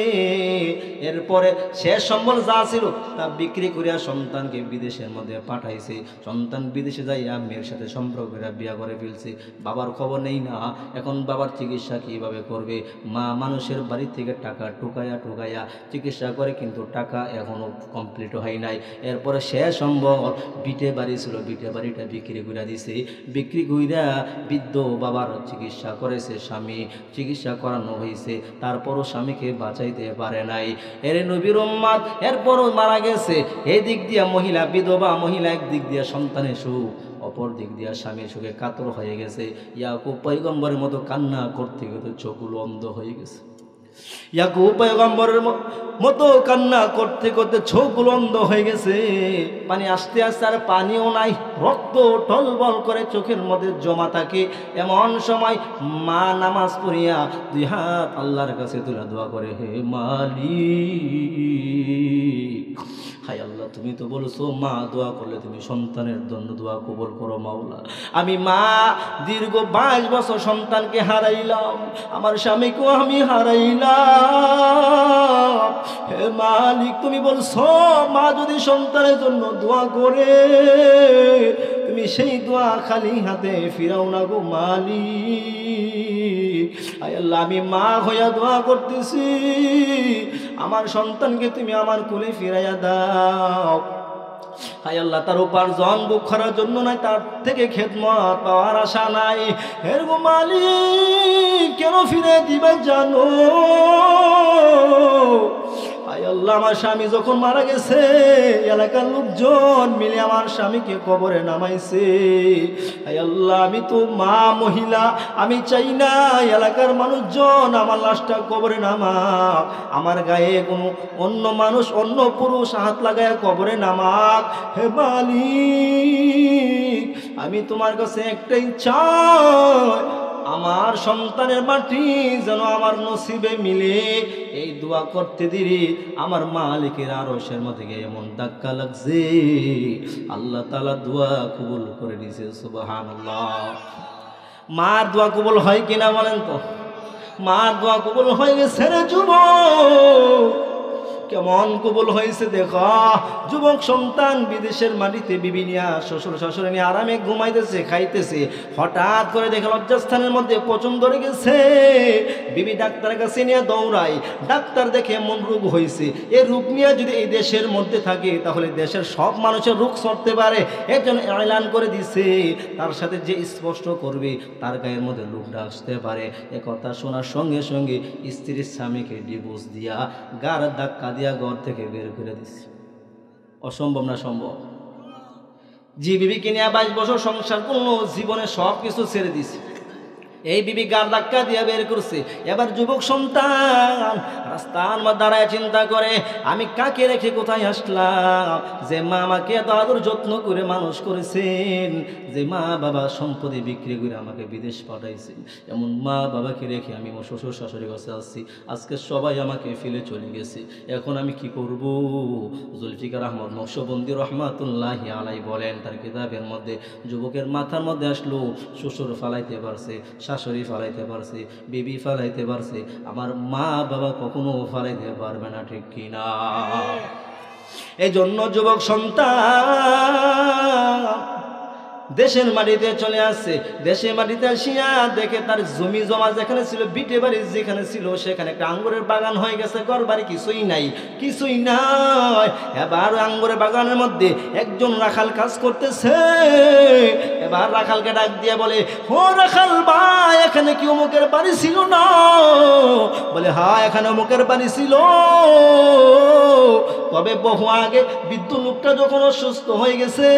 এরপরে শেষ সম্বল যা ছিল তা বিক্রি করিয়া সন্তানকে বিদেশের মধ্যে পাঠাইছে। সন্তান বিদেশে যাইয়া মেয়ের সাথে সম্পর্ক করে বিয়া করে ফেলছে। বাবার খবর নেই না, এখন বাবার চিকিৎসা কিভাবে করবে? মা মানুষের বাড়ি থেকে টাকা ঠুকাইয়া চিকিৎসা করে, কিন্তু টাকা এখনো কমপ্লিট হয় নাই। এরপরে শেষ সম্ভব বিটে বাড়ি ছিল, বিটে বাড়িটা বিক্রি করে দিছে। বিক্রি কইরা বৃদ্ধ বাবার চিকিৎসা করেছে, স্বামী চিকিৎসা করানো হয়েছে, তারপরও স্বামীকে বাঁচাইতে পারে নাই। এর নবীর উম্মত এরপরও মারা গেছে। এই দিক দিয়া মহিলা বিধবা মহিলা, এক দিক দিয়া সন্তানের সুখ, অপর দিক দিয়া স্বামীর সুখে কাতর হয়ে গেছে। ইয়াকুব পয়গম্বরের মতো কান্না করতে করতে চোখগুলো অন্ধ হয়ে গেছে। ইয়াকুব পয়গম্বরের মতো কান্না করতে করতে চোখগুলো অন্ধ হয়ে গেছে। পানি আসতে আসতে আর পানিও নাই, রক্ত টলবল করে চোখের মধ্যে জমা থাকে। এমন সময় মা নামাজ পড়িয়া দুই হাত আল্লাহর কাছে তুলে দোয়া করে, হে মালিক, হায় আল্লাহ, তুমি তো বলছো মা দোয়া করলে তুমি সন্তানের জন্য দোয়া কবুল করো মাওলা। আমি মা দীর্ঘ 22 বছর সন্তানকে হারাইলাম, আমার স্বামীকেও আমি হারাইলাম। হে মালিক, তুমি বলছো মা যদি সন্তানের জন্য দোয়া করে তুমি সেই দোয়া খালি হাতে ফিরাও না গো মালিক। আয় আল্লাহ, আমি মা হইয়া দোয়া করতেছি, আমার সন্তানকে তুমি আমার কোলে ফিরাইয়া দাও। হায় আল্লাহ, তার উপার্জন বুক করার জন্য নাই, তার থেকে খেদমত পাওয়ার আশা নাই। হে গো মালিক, কেন ফিরে দিবা জানো? হায় আল্লাহ, আমার স্বামী যখন মারা গেছে এলাকার লোকজন মিলে আমার স্বামীকে কবরে নামাইছে। হায় আল্লাহ, আমি তো মা মহিলা, আমি চাই না এলাকার মানুষজন আমার লাশটা কবরে নামাক, আমার গায়ে কোনো অন্য মানুষ অন্য পুরুষ হাত লাগায় কবরে নামাক। হে মালিক, আমি তোমার কাছে একটাই চাই, আমার সন্তানের মাটি যেন আমার নসিবে মিলে। এই দোয়া করতে দিরি আমার মালিকের আরশের মধ্যে গিয়ে এমন ধাক্কা লাগছে, আল্লাহ তাআলা দোয়া কবুল করে দিয়েছে। সুবহানাল্লাহ। মার দোয়া কবুল হয় কিনা বলেন তো? মার দোয়া কবুল হয়ে গেছে রে যুবক। কেমন কবুল হয়েছে দেখা। যুবক সন্তান বিদেশের মাটিতে বিবি নিয়া শ্বশুর শাশুড়ি নিয়ে আরামে ঘুমাইতেছে, খাইতেছে। হঠাৎ করে দেখে লজ্জাস্থানের মধ্যে পচন ধরে গেছে। বিবি ডাক্তারের কাছে নিয়ে দৌড়ায়। ডাক্তার দেখে এমন রোগ হয়েছে, এই রোগ নিয়ে যদি এই দেশের মধ্যে থাকে তাহলে দেশের সব মানুষের রোগ সরতে পারে। একজন এলান করে দিছে, তার সাথে যে স্পষ্ট করবে তার গায়ের মধ্যে রোগটা আসতে পারে। এ কথা শোনার সঙ্গে সঙ্গে স্ত্রীর স্বামীকে ডিভোর্স দিয়া গার ধাক্কা দিয়া ঘর থেকে বের করে দিছে। অসম্ভব না সম্ভব? যে বিবিকে নিয়ে 22 বছর সংসার করলো, জীবনে সব কিছু ছেড়ে দিছে, এই বিবি গার ধাক্কা দিয়ে বের করছে। এবার যুবক সন্তান রাস্তার মধ্যে দাঁড়ায় চিন্তা করে, আমি কাকে রেখে কোথায় আসলাম? যে মা আমাকে এত আদর যত্ন করে মানুষ করেছেন, যে মা বাবা সম্পত্তি বিক্রি করে আমাকে বিদেশ পাঠাইছেন, এমন মা বাবাকে রেখে আমি আমার শ্বশুর শাশুড়ির কাছে আসছি। আজকে সবাই আমাকে ফেলে চলে গেছে, এখন আমি কি করব? জুলফিকার আহমদ নকশবন্দি রহমাতুল্লাহি আলাইহি বলেন তার কিতাবের মধ্যে, যুবকের মাথার মধ্যে আসলো শ্বশুর ফালাইতে পারছে, শাশুড়ি ফালাইতে পারছে, বিবি ফালাইতে পারছে, আমার মা বাবা কখনো ফালাইতে পারবে না, ঠিক কিনা? এই জন্য যুবক সন্তান দেশের মাটিতে চলে আসছে। দেশের মাটিতে আসিয়া দেখে তার জমি জমা যেখানে ছিল, বিটে বাড়ি যেখানে ছিল, সেখানে একটা আঙ্গুরের বাগান হয়ে গেছে, ঘর বাড়ি কিছুই নাই, কিছুই নাই। এবার আঙ্গুরের বাগানের মধ্যে একজন রাখাল কাজ করতেছে। এবার রাখালকে ডাক দিয়ে বলে, ও রাখাল ভাই, এখানে কি অমুকের বাড়ি ছিল না? বলে, হ্যাঁ, এখানে অমুকের বাড়ি ছিল, তবে বহু আগে বৃদ্ধ লোকটা যখন অসুস্থ হয়ে গেছে,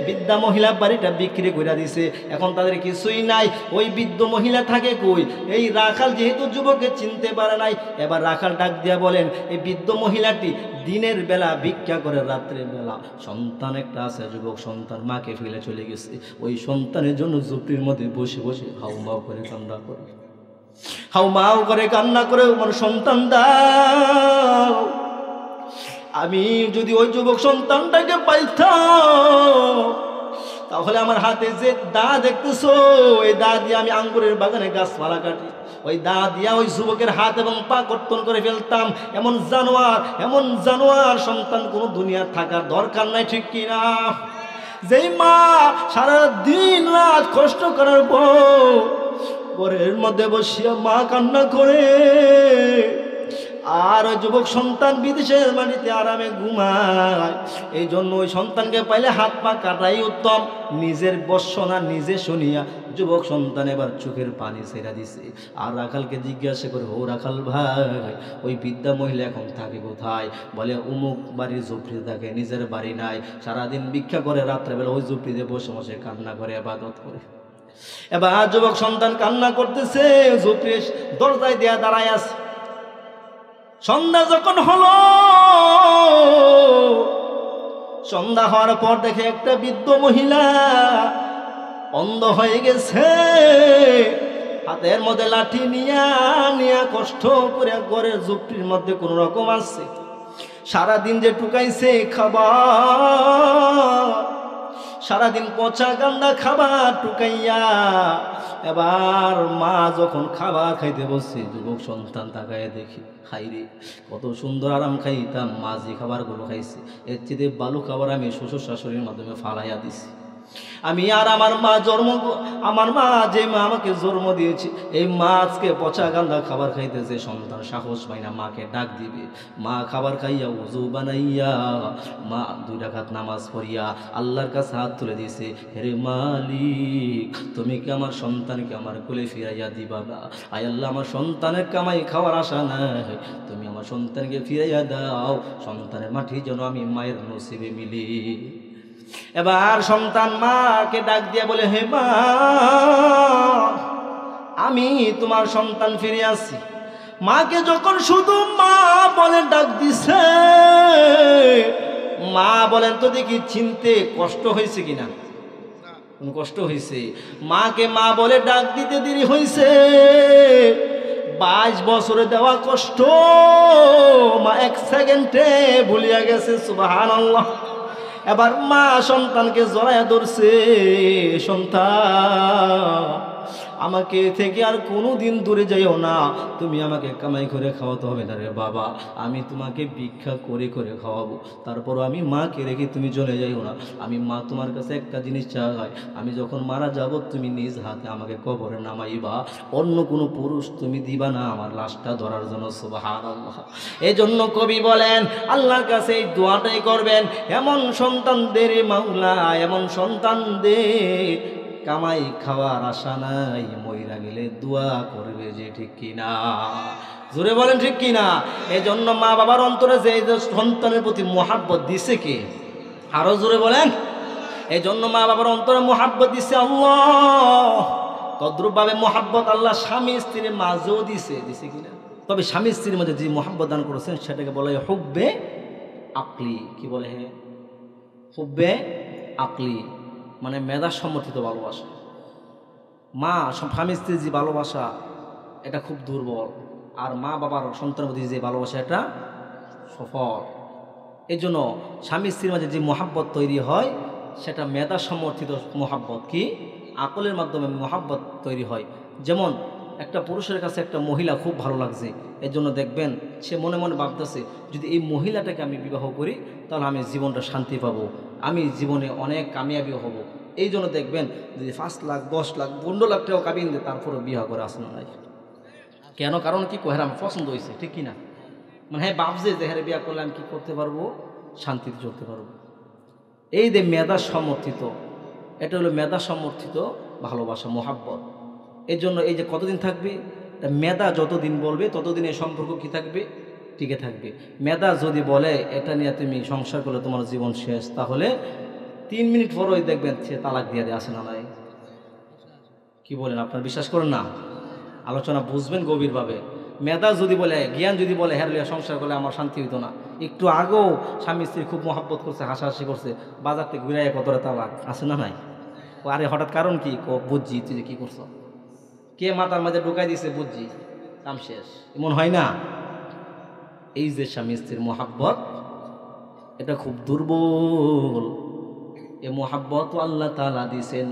বৃদ্ধা মহিলা বাড়িটা বিক্রি করে দিছে, এখন তাদের কিছুই নাই। ওই বৃদ্ধ মহিলা থাকে কই? এই রাখাল যেহেতু যুবককে চিনতে পারে নাই, এবার রাখাল ডাক দিয়া বলেন, এই বৃদ্ধ মহিলাটি দিনের বেলা ভিক্ষা করে, রাত্রের বেলা সন্তান একটা আছে, যুবক সন্তান মাকে ফেলে চলে গেছে, ওই সন্তানের জন্য ঝুপড়ির মধ্যে বসে বসে হাউমাউ করে কান্না করে। হাউ মাউ করে কান্না করে আমার সন্তান দাও। আমি যদি ওই যুবক সন্তানটাকে পাইতাম তাহলে আমার হাতে যে দা দেখতেছো ওই দা দিয়ে আমি আঙ্গুরের বাগানে গাছপালা কাটি, ওই দা দিয়া ওই যুবকের হাত এবং পা কর্তন করে ফেলতাম। এমন জানোয়ার সন্তান কোনো দুনিয়ার থাকার দরকার নাই, ঠিক কিনা? যেই মা সারা দিন রাত কষ্ট করার পর ঘরের মধ্যে বসিয়া মা কান্না করে, আর ওই যুবক সন্তান বিদেশের মাটিতে আরামে ঘুমায়। এই জন্য ওই সন্তানকে পাইলে হাত পা কাটাই উত্তম। নিজের বর্ষনা নিজে শুনিয়া যুবক সন্তান এবার চোখের পানি ছেড়া দিছে। আর রাখালকে জিজ্ঞাসা করে, ও রাখাল ভাই, ওই বৃদ্ধা মহিলা এখন থাকে কোথায়? বলে অমুক বাড়ির ঝুপড়িতে থাকে, নিজের বাড়ি নাই, সারাদিন ভিক্ষা করে, রাত্রেবেলা ওই ঝুপড়িতে বসে বসে কান্না করে, ইবাদত করে। এবার যুবক সন্তান কান্না করতেছে, ঝুপড়ির দরজায় দেয়া দাঁড়ায় আছে। সন্ধ্যা যখন হলো, সন্ধ্যা হওয়ার পর দেখে একটা বৃদ্ধ মহিলা অন্ধ হয়ে গেছে, হাতের মধ্যে লাঠি নিয়া কষ্ট করে ঘরের ঝুপড়ির মধ্যে কোন রকম আসছে। সারাদিন যে টুকাইছে খাবার, সারাদিন পচা গান্দা খাবার টুকাইয়া, এবার মা যখন খাবার খাইতে বসছে, যুবক সন্তান তাকায় দেখি, খাইরে কত সুন্দর আরাম খাইতাম, মা যে খাবারগুলো খাইছে এর চেয়ে ভালো খাবার আমি শ্বশুর শাশুড়ির মাধ্যমে ফালাইয়া দিছি। আমি আর আমার মা যে মা আমাকে জন্ম দিয়েছে, এই মা আজকে পচা গান্দা খাবার খাইতেছে। সন্তান সাহস পাই না মাকে ডাক দিবে। মা খাবার খাইয়া ওযু বানাইয়া মা 2 রাকাত নামাজ পড়িয়া আল্লাহর কাছে হাত তুলে দিয়েছে, হে মালিক, তুমি কি আমার সন্তানকে আমার কোলে ফিরাইয়া দিবা না? আয় আল্লাহ, আমার সন্তানের কামাই খাওয়ার আশা নাই, তুমি আমার সন্তানকে ফিরাইয়া দাও, সন্তানের মাটি যেন আমি মায়ের নসিবে মিলি। এবার সন্তান মাকে ডাক দিয়ে বলে, হে মা, আমি তোমার সন্তান ফিরে আসছি। মাকে যখন শুধু মা বলে ডাক দিছে, মা বলেন তো দেখি চিনতে কষ্ট হয়েছে কিনা? কোন কষ্ট হয়েছে? মাকে মা বলে ডাক দিতে দেরি হয়েছে। 22 বছরে দেওয়া কষ্ট মা 1 সেকেন্ডে ভুলিয়া গেছে। সুবহানাল্লাহ। এবার মা সন্তানকে জড়াইয়া ধরছে, সন্তান আমাকে থেকে আর কোনো দিন দূরে যাইও না, তুমি আমাকে কামাই করে খাওয়াতে হবে না রে বাবা, আমি তোমাকে ভিক্ষা করে করে খাওয়াবো, তারপরও আমি মাকে রেখে তুমি চলে যাইও না। আমি মা তোমার কাছে একটা জিনিস চাই, আমি যখন মারা যাব তুমি নিজ হাতে আমাকে কবরে নামাইবা, অন্য কোনো পুরুষ তুমি দিবা না আমার লাশটা ধরার জন্য। সুবহানাল্লাহ। এই জন্য কবি বলেন আল্লাহর কাছে এই দোয়াটাই করবেন, এমন সন্তানদের মাওলা, এমন সন্তানদের কামাই খাওয়ার আশা নাই, মইরা গেলে দোয়া করবে যে, ঠিক কিনা? জোরে বলেন ঠিক কিনা? এই জন্য মা বাবার অন্তরে যে সন্তানের প্রতি মোহাব্বত দিছে কে? আরো জোরে বলেন। এই জন্য মা বাবার অন্তরে মোহাব্বত দিছে আল্লাহ। তদ্রুপভাবে মোহাব্বত আল্লাহ স্বামী স্ত্রীর মাঝেও দিছে কিনা? তবে স্বামী স্ত্রীর মধ্যে যে মোহাব্বত দান করেছেন সেটাকে বলা হয় হুব্বে আকলি। কি বলে? হুব্বে আকলি, মানে মেধা সমর্থিত ভালোবাসা। মা স্বামী স্ত্রীর যে ভালোবাসা এটা খুব দুর্বল, আর মা বাবার সন্তানের প্রতি যে ভালোবাসা এটা সফল। এই জন্য স্বামী স্ত্রীর মাঝে যে মোহাব্বত তৈরি হয় সেটা মেধা সমর্থিত মোহাব্বত। কি? আকলের মাধ্যমে মোহাব্বত তৈরি হয়। যেমন একটা পুরুষের কাছে একটা মহিলা খুব ভালো লাগছে, এর জন্য দেখবেন সে মনে মনে ভাবতেছে, যদি এই মহিলাটাকে আমি বিবাহ করি তাহলে আমি জীবনটা শান্তি পাবো, আমি জীবনে অনেক কামিয়াবি হব। এই জন্য দেখবেন যদি 5 লাখ 10 লাখ 15 লাখ টাকা কাবিন দেয় তারপরেও বিবাহ করে আসে না নাই। কেন? কারণ কি? কোহের আমার পছন্দ হয়েছে, ঠিক কিনা? মানে হ্যাঁ ভাবছে যে হ্যাঁ বিয়ে করলে আমি কী করতে পারবো, শান্তিতে চলতে পারবো। এই যে মেধা সমর্থিত, এটা হলো মেধা সমর্থিত ভালোবাসা, মোহাব্বত। এর জন্য এই যে কতদিন থাকবে, মেধা যতদিন বলবে ততদিন এই সম্পর্ক কি থাকবে? টিকে থাকবে। মেধা যদি বলে এটা নিয়ে তুমি সংসার করলে তোমার জীবন শেষ, তাহলে 3 মিনিট পরই দেখবেন সে তালাক দিয়ে দেয়, আসে না নাই? কি বলেন? আপনারা বিশ্বাস করেন না? আলোচনা বুঝবেন গভীরভাবে। মেধা যদি বলে, জ্ঞান যদি বলে হ্যাঁ লিয়া সংসার করলে আমার শান্তি হইতো না, একটু আগেও স্বামী স্ত্রী খুব মহাব্বত করছে, হাসাহাসি করছে, বাজার থেকে ঘুরে কতটা তালাক, আসে না নাই? আরে হঠাৎ কারণ কি? বুঝছি তুই যে কী করছো, কে মাথার মাঝে ঢুকাই দিছে বুঝছি, কাম শেষ। এমন হয় না? এই যে স্বামী স্ত্রীর মোহাব্বত, এটা খুব দুর্বল। এ মোহাব্বত আল্লাহ তাআলা দিয়েছেন,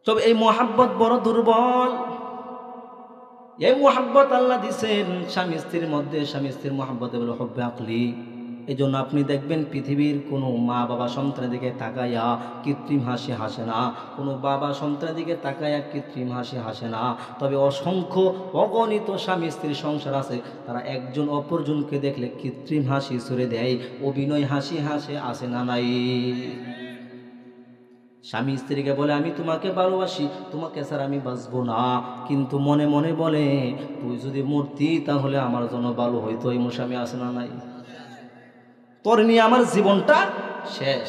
তবে এই মোহাব্বত বড় দুর্বল। এই মোহাব্বত আল্লাহ দিয়েছেন স্বামী স্ত্রীর মধ্যে। স্বামী স্ত্রীর মোহাব্বতে বলে হব্বে আকলি। এই জন্য আপনি দেখবেন পৃথিবীর কোনো মা বাবা সন্তানের দিকে তাকাইয়া কৃত্রিম হাসি হাসে না, কোনো বাবা সন্তানের দিকে তাকাইয়া কৃত্রিম হাসি হাসে না। তবে অসংখ্য অগণিত স্বামী স্ত্রীর সংসার আছে, তারা একজন অপরজনকে দেখলে কৃত্রিম হাসি ছুড়ে দেয়, অভিনয় হাসি হাসে আসে না নাই? স্বামী স্ত্রীকে বলে আমি তোমাকে ভালোবাসি, তোমাকে ছাড়া আমি বাঁচবো না, কিন্তু মনে মনে বলে তুই যদি মরতি তাহলে আমার জন্য ভালো হইতো। এমন স্বামী আসে না নাই? তোর নিয়ে আমার জীবনটা শেষ।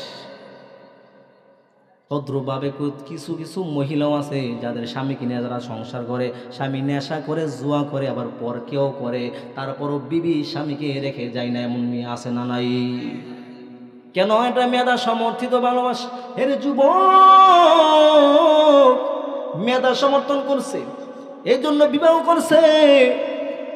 তদ্রুপভাবে কিছু কিছু মহিলাও আছে যাদের স্বামীকে নিয়ে যারা সংসার করে, স্বামী নেশা করে, জুয়া করে, আবার পরকেও করে, তারপরও বিবি স্বামীকে রেখে যায় না। এমন মেয়ে আছে না নাই? কেন? এটা মেধা সমর্থিত ভালোবাসা। এর যুবক মেধা সমর্থন করছে, এই জন্য বিবাহ করছে।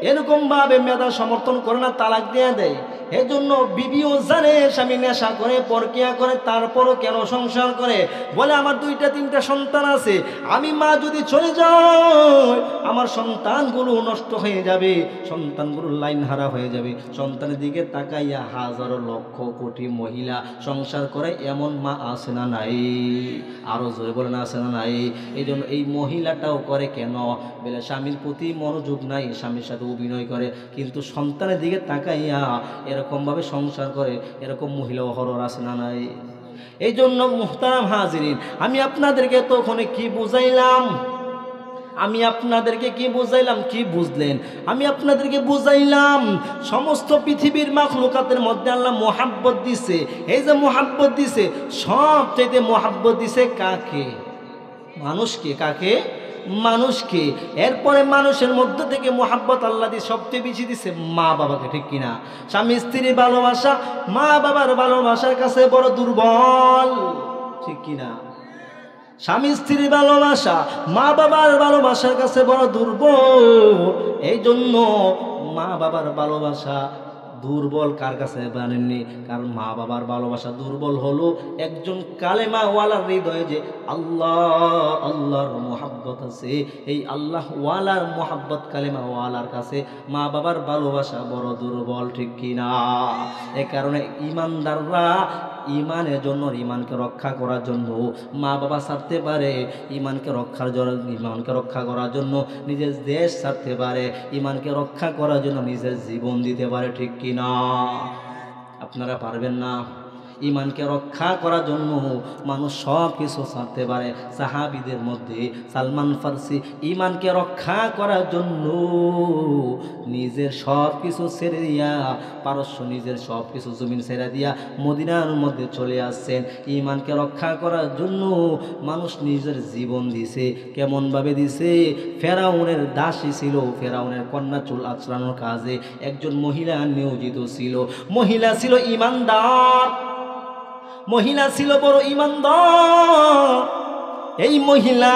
এরকম ভাবে মেধা সমর্থন করে না, তালাক দিয়ে দেয়। এই জন্য বিবিও জানে স্বামী নেশা করে, পরকিয়া করে, তারপরও কেন সংসার করে? বলে আমার 2টা 3টা সন্তান আছে, আমি মা যদি চলে যাই আমার সন্তানগুলো নষ্ট হয়ে যাবে, সন্তানগুলো লাইন হারা হয়ে যাবে। সন্তানের দিকে তাকাইয়া হাজারো লক্ষ কোটি মহিলা সংসার করে, এমন মা আছে না নাই? আরো জোরে বলেন আছে না নাই? এই জন্য এই মহিলাটাও করে কেন? বলে স্বামীর প্রতি মনোযোগ নাই, স্বামীর সাথে অভিনয় করে, কিন্তু সন্তানের দিকে তাকাইয়া এরকমভাবে সংসার করে। এরকম মহিলা হরর আছে না নাই? এই জন্য মুহতারাম হাজিরিন, আমি আপনাদেরকে তো ওখানে কি বুঝাইলাম? আমি আপনাদেরকে কি বুঝাইলাম? কি বুঝলেন? আমি আপনাদেরকে বুঝাইলাম সমস্ত পৃথিবীর মাখলুকাতের মধ্যে আল্লাহ মোহাব্বত দিছে। এই যে মোহাব্বত দিছে, সব চাইতে মোহাব্বত দিছে কাকে? মানুষকে। কাকে? মানুষকে। এরপরে মানুষের মধ্য থেকে মোহাব্বত আল্লাহ দিয়ে সবচেয়ে বেশি দিছে মা বাবাকে। ঠিক কিনা? স্বামী স্ত্রীর ভালোবাসা মা বাবার ভালোবাসার কাছে বড় দুর্বল। ঠিক কিনা? স্বামী স্ত্রীর ভালোবাসা মা বাবার ভালোবাসার কাছে বড় দুর্বল। এই জন্য মা বাবার ভালোবাসা দুর্বল কার কাছে জানেননি? কারণ মা বাবার ভালোবাসা দুর্বল হলো একজন কালেমা ওয়ালার হৃদয়ে যে আল্লাহ আল্লাহর মোহাব্বত আছে, এই আল্লাহ ওয়ালার মোহাব্বত কালেমা ওয়ালার কাছে মা বাবার ভালোবাসা বড় দুর্বল। ঠিক কিনা? এ কারণে ইমানদাররা ইমানের জন্য, ইমানকে রক্ষা করার জন্য মা বাবা ছাড়তে পারে, ইমানকে রক্ষা করার জন্য নিজের দেশ ছাড়তে পারে, ইমানকে রক্ষা করার জন্য নিজের জীবন দিতে পারে। ঠিক কিনা? আপনারা পারবেন না? ইমানকে রক্ষা করার জন্য মানুষ সব কিছু ছাড়তে পারে। সাহাবীদের মধ্যে সালমান ফারসি ইমানকে রক্ষা করার জন্য নিজের সব কিছু ছেড়ে দিয়া, পারস্য নিজের সব কিছু জমিন ছেড়ে দিয়া মদিনার মধ্যে চলে আসছেন। ইমানকে রক্ষা করার জন্য মানুষ নিজের জীবন দিছে। কেমনভাবে দিছে? ফেরাউনের দাসী ছিল, ফেরাউনের কন্যা চুল আঁচড়ানোর কাজে একজন মহিলা নিয়োজিত ছিল। মহিলা ছিল ইমানদার, মহিলা ছিল বড় ইমানদার। এই মহিলা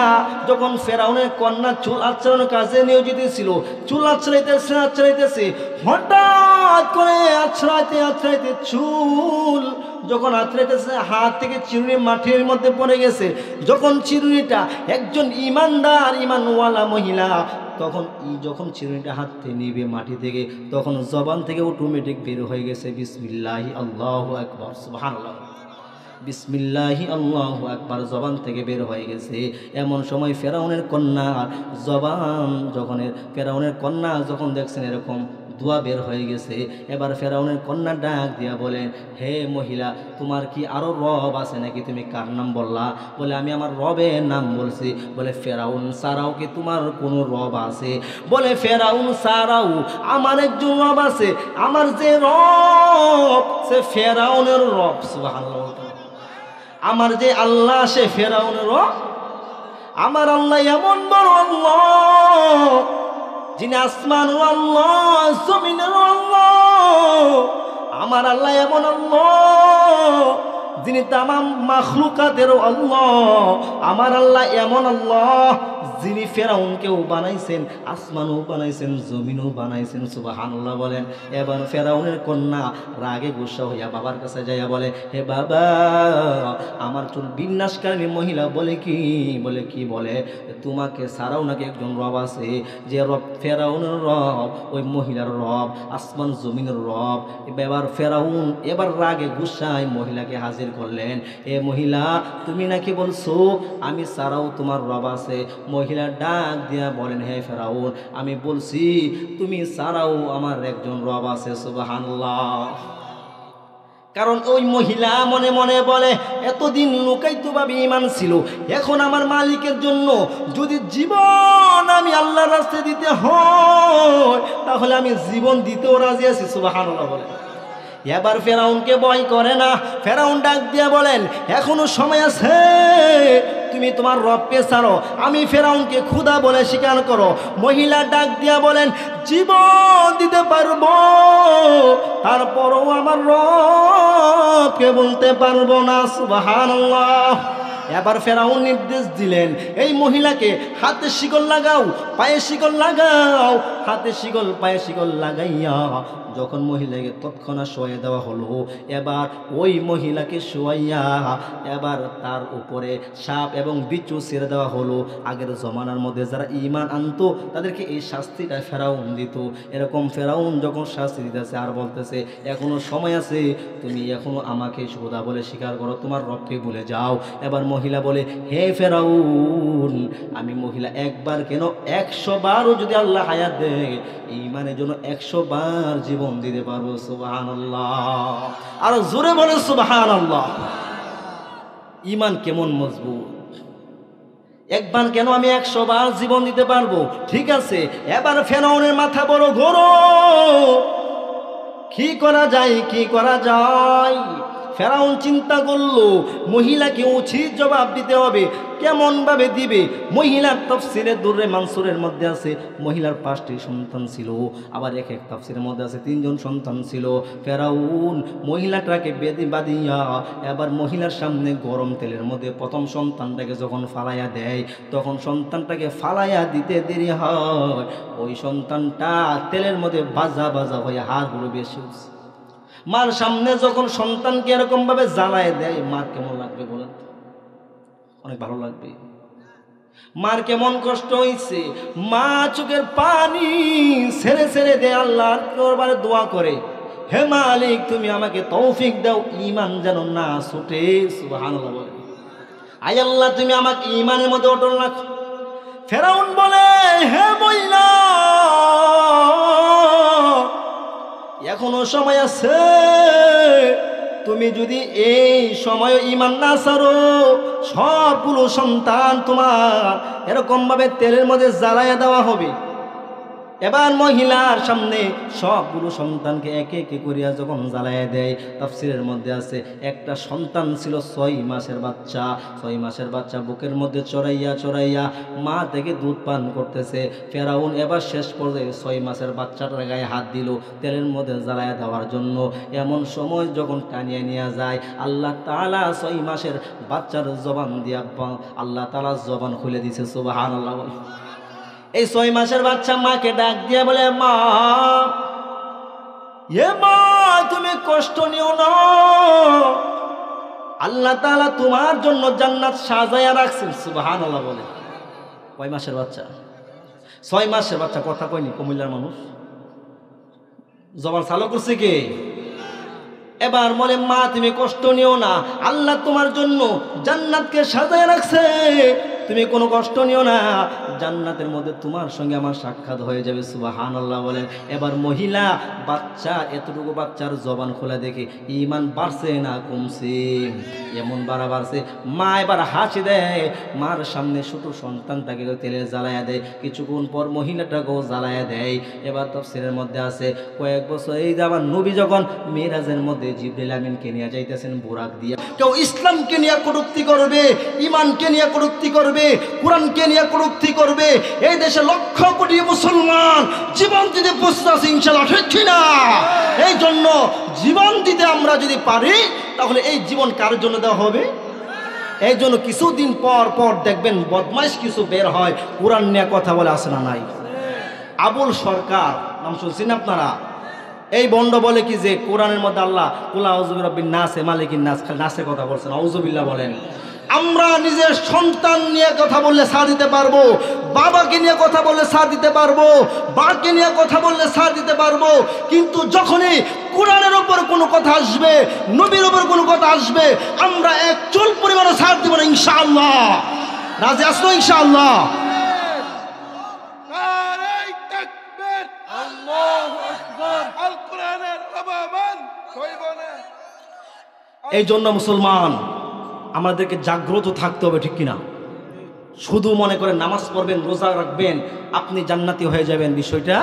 যখন ফেরাউনের কন্যা চুল আঁচড়ানোর কাজে নিয়োজিত ছিল, চুল আঁচড়াইতেছে, হঠাৎ করে আঁচড়াইতে চুল যখন আঁচড়াইতেছে, হাত থেকে চিরুনি মাটির মধ্যে পড়ে গেছে। যখন চিরুনিটা একজন ইমানদার ইমানওয়ালা মহিলা যখন চিরুনিটা হাত থেকে নিবে মাটি থেকে, তখন জবান থেকে অটোমেটিক বের হয়ে গেছে বিসমিল্লাহি আল্লাহু আকবার, সুবহানাল্লাহ, বিসমিল্লাহি আল্লাহু আকবার জবান থেকে বের হয়ে গেছে। এমন সময় ফেরাউনের কন্যা যখন দেখছেন এরকম দোয়া বের হয়ে গেছে, এবার ফেরাউনের কন্যা ডাক দিয়া বলেন, হে মহিলা, তোমার কি আরো রব আছে নাকি? তুমি কার নাম বললা? বলে আমি আমার রবের নাম বলছি। বলে ফেরাউন ছাড়াও কি তোমার কোনো রব আছে? বলে ফেরাউন ছাড়াও আমার একজন রব আছে, আমার যে রব সে ফেরাউনের রব। সুবহানাল্লাহ। আমার যে আল্লাহ সে ফেরাউনের রব। আমার আল্লাহ এমন বড় আল্লাহ, যিনি আসমানের আল্লাহ, জমিনের আল্লাহ। আমার আল্লাহ এমন আল্লাহ যিনি তামাম মাখলুকাতেরও আল্লাহ। আমার আল্লাহ এমন আল্লাহ যিনি ফেরাউনকেও বানাইছেন, আসমানও বানাইছেন, জমিনও বানাইছেন। সুবহানাল্লাহ বলেন। এবার ফেরাউনের কন্যা রাগে গুসা হইয়া বাবার কাছে যাইয়া বলে, হে বাবা, আমার চুল বিন্যাসকারী মহিলা বলে কি বলে তোমাকে ছাড়াও নাকি একজন রব আছে, যে রব ফেরাউনের রব, ওই মহিলার রব আসমান জমিনের রব। এবার ফেরাউন এবার রাগে গুসায় মহিলাকে হাজির করলেন। এ মহিলা, তুমি নাকি বলছো আমি ছাড়াও তোমার রব আছে? মহিলা ডাক দিয়া বলেন, হে ফেরাউন, আমি বলছি তুমি ছাড়াও আমার একজন রব আছে। সুবহানাল্লাহ। কারণ ওই মহিলা মনে মনে বলে, এতদিন লুকায়িত ভাবে ঈমান ছিল, এখন আমার মালিকের জন্য যদি জীবন আমি আল্লাহর রাস্তায় দিতে হয় তাহলে আমি জীবন দিতেও রাজি আছি। সুবহানাল্লাহ বলে। এবার ফেরাউনকে ভয় করে না। ফেরাউন ডাক দিয়ে বলেন, এখনো সময় আছে, তুমি তোমার রবকে ছাড়ো, আমি ফেরাউনকে খোদা বলে স্বীকার করো। মহিলা ডাক দিয়া বলেন, জীবন দিতে পারবো, তারপরও আমার রবকে বলতে পারবো না। সুবহানাল্লাহ। এবার ফেরাউন নির্দেশ দিলেন, এই মহিলাকে হাতে শিকল লাগাও, পায়ে শিকল লাগাও। হাতে শিকল পায়ে শিকল লাগাইয়া যখন মহিলাকে তৎক্ষণাৎ শোয়াই দেওয়া হলো, এবার ওই মহিলাকে শোয়াইয়া এবার তার উপরে সাপ এবং বিচ্ছু ছেড়ে দেওয়া হলো। আগের জমানার মধ্যে যারা ঈমান আনতো তাদেরকে এই শাস্তিটা ফেরাউন দিত। এরকম ফেরাউন যখন শাস্তি দিতেছে আর বলতেছে, এখনো সময় আছে, তুমি এখনো আমাকে খোদা বলে স্বীকার করো, তোমার রবকে ভুলে যাও। এবার মহিলা বলে, হে ফেরাউন, আমি মহিলা একবার কেন 100 বারও যদি আল্লাহ হায়াত দেয়, ঈমানের জন্য 100 বার জীবন দিতে পারবো। সুবহানাল্লাহ। আর জোরে বলে সুবহানাল্লাহ। ঈমান কেমন মজবুত! একবার কেন আমি 100 বার জীবন দিতে পারবো। ঠিক আছে, এবার ফেরাউনের মাথা বড় গরম, কি করা যায়, কি করা যায়। ফেরাউন চিন্তা করলো, মহিলাকে উচিত জবাব দিতে হবে। কেমন ভাবে দিবে? মহিলার তাফসিরে দুররে মানসুরের মধ্যে আছে মহিলার 5টি সন্তান ছিল, আবার এক তাফসিরের মধ্যে আছে 3 জন সন্তান ছিল। ফেরাউন মহিলাটাকে বেদি বাঁধিয়া এবার মহিলার সামনে গরম তেলের মধ্যে প্রথম সন্তানটাকে যখন ফালাইয়া দেয়, তখন সন্তানটাকে ফালাইয়া দিতে দেরি হয়, ওই সন্তানটা তেলের মধ্যে বাজা বাজা হয়ে হাড়গুলো বেশি উঠছে। মার সামনে যখন সন্তানকে এরকম ভাবে জ্বালায় দেয়, মার কেমন লাগবে বলেন? অনেক ভালো লাগবে। মার কেমন কষ্ট হইছে। মা চোখের পানি ছেড়ে ছেড়ে দেয়, আল্লাহর দরবারে দোয়া করে, হে মালিক, তুমি আমাকে তৌফিক দাও, ঈমান যেন না ছুটে। সুবহানাল্লাহ বলে, আয় আল্লাহ, তুমি আমাকে ঈমানের মধ্যে অটল রাখো। ফেরাউন বলে, হে মহিলা, এখনো সময় আছে, তুমি যদি এই সময় ঈমান না ছাড়ো, সবগুলো সন্তান তোমার এরকম ভাবে তেলের মধ্যে জ্বালাইয়া দেওয়া হবে। এবার মহিলার সামনে সবগুলো সন্তানকে একে একে করিয়া যখন জ্বালাইয়া দেয়, তাফসিরের মধ্যে আছে একটা সন্তান ছিল 6 মাসের বাচ্চা। 6 মাসের বাচ্চা বুকের মধ্যে চড়াইয়া চড়াইয়া মা থেকে দুধ পান করতেছে। ফেরাউন এবার শেষ পর্যায়ে 6 মাসের বাচ্চাটার গায়ে হাত দিল তেলের মধ্যে জ্বালাইয়া দেওয়ার জন্য। এমন সময় যখন টানিয়ে নিয়ে যায়, আল্লাহ তাআলা 6 মাসের বাচ্চার জবান দিয়া আল্লাহ তাআলা জবান খুলে দিছে। সুবহানাল্লাহ। এই 6 মাসের বাচ্চা মাকে ডাক দিয়ে বলে, মা, এ মা, তুমি কষ্ট নিও না, আল্লাহ তাআলা তোমার জন্য জান্নাত সাজায়া রাখছেন। সুবহানাল্লাহ বলে। কয় মাসের বাচ্চা? 6 মাসের বাচ্চা। কথা কয়নি কুমিল্লার মানুষ? জবান চালু করছে কে? এবার বলে, মা, তুমি কষ্ট নিও না, আল্লাহ তোমার জন্য জান্নাতকে সাজায় রাখছে, তুমি কোনো কষ্ট নিও না, জান্নাতের মধ্যে তোমার সঙ্গে আমার সাক্ষাৎ হয়ে যাবে। সুবহানাল্লাহ বলেন। এবার মহিলা বাচ্চা, এতটুকু বাচ্চার জবান খোলা দেখে ঈমান বাড়ছে না কমছে? এমন বাড়ছে। মা এবার হাসি দেয়, মার সামনে ছোট সন্তানটাকে তেলে জ্বালায়া দেয়, কিছুক্ষণ পর মহিলাটাকেও জ্বালায়া দেয়। এবার তাফসীরের মধ্যে আছে কয়েক বছর এই যে আমার নবী যখন মিরাজের মধ্যে জিবরিল আমিনকে নিয়ে যাইতেছেন বুরাক দিয়ে, কেউ ইসলামকে নিয়ে কটূক্তি করবে, ঈমানকে নিয়ে কটূক্তি করবে, কোরআনকে নিয়ে কটূক্তি করবে। এই দেশে লক্ষ কোটি মুসলমান জীবন দিতে প্রস্তুত আছে, ইনশাআল্লাহ, ঠিক না? এই জন্য জীবন দিতে আমরা যদি পারি, তাহলে এই জীবন কার জন্য দেওয়া হবে? এই জন্য কিছুদিন পর পর দেখবেন বদমাইশ কিছু বের হয়, কোরআন নিয়ে কথা বলে, আসে না নাই? আবুল সরকার নাম শুনছেন আপনারা? এই বন্ড বলে কি যে কোরআনের মধ্যে আল্লাহ কুল আউযু বিরাব্বিন নাস মালিকিন নাস, খালি নাসের কথা বলছেন, আউযুবিল্লাহ বলেন। আমরা নিজের সন্তান নিয়ে কথা বললে সাথ দিতে পারবো, বাবাকে নিয়ে কথা বললে সাথ দিতে পারবো, বাকে নিয়ে কথা বললে সাথ দিতে পারবো, কিন্তু যখনই কোরআনের ওপর কোনো কথা আসবে, নবীর ওপর কোনো কথা আসবে, আমরা এক চুল পরিমাণও সাথ দিব না ইনশাআল্লাহ। রাজি আসলো ইনশাআল্লাহ? এই জন্য মুসলমান আমাদেরকে জাগ্রত থাকতে হবে, ঠিক কিনা? শুধু মনে করেন নামাজ পড়বেন, রোজা রাখবেন, আপনি জান্নাতি হয়ে যাবেন, বিষয়টা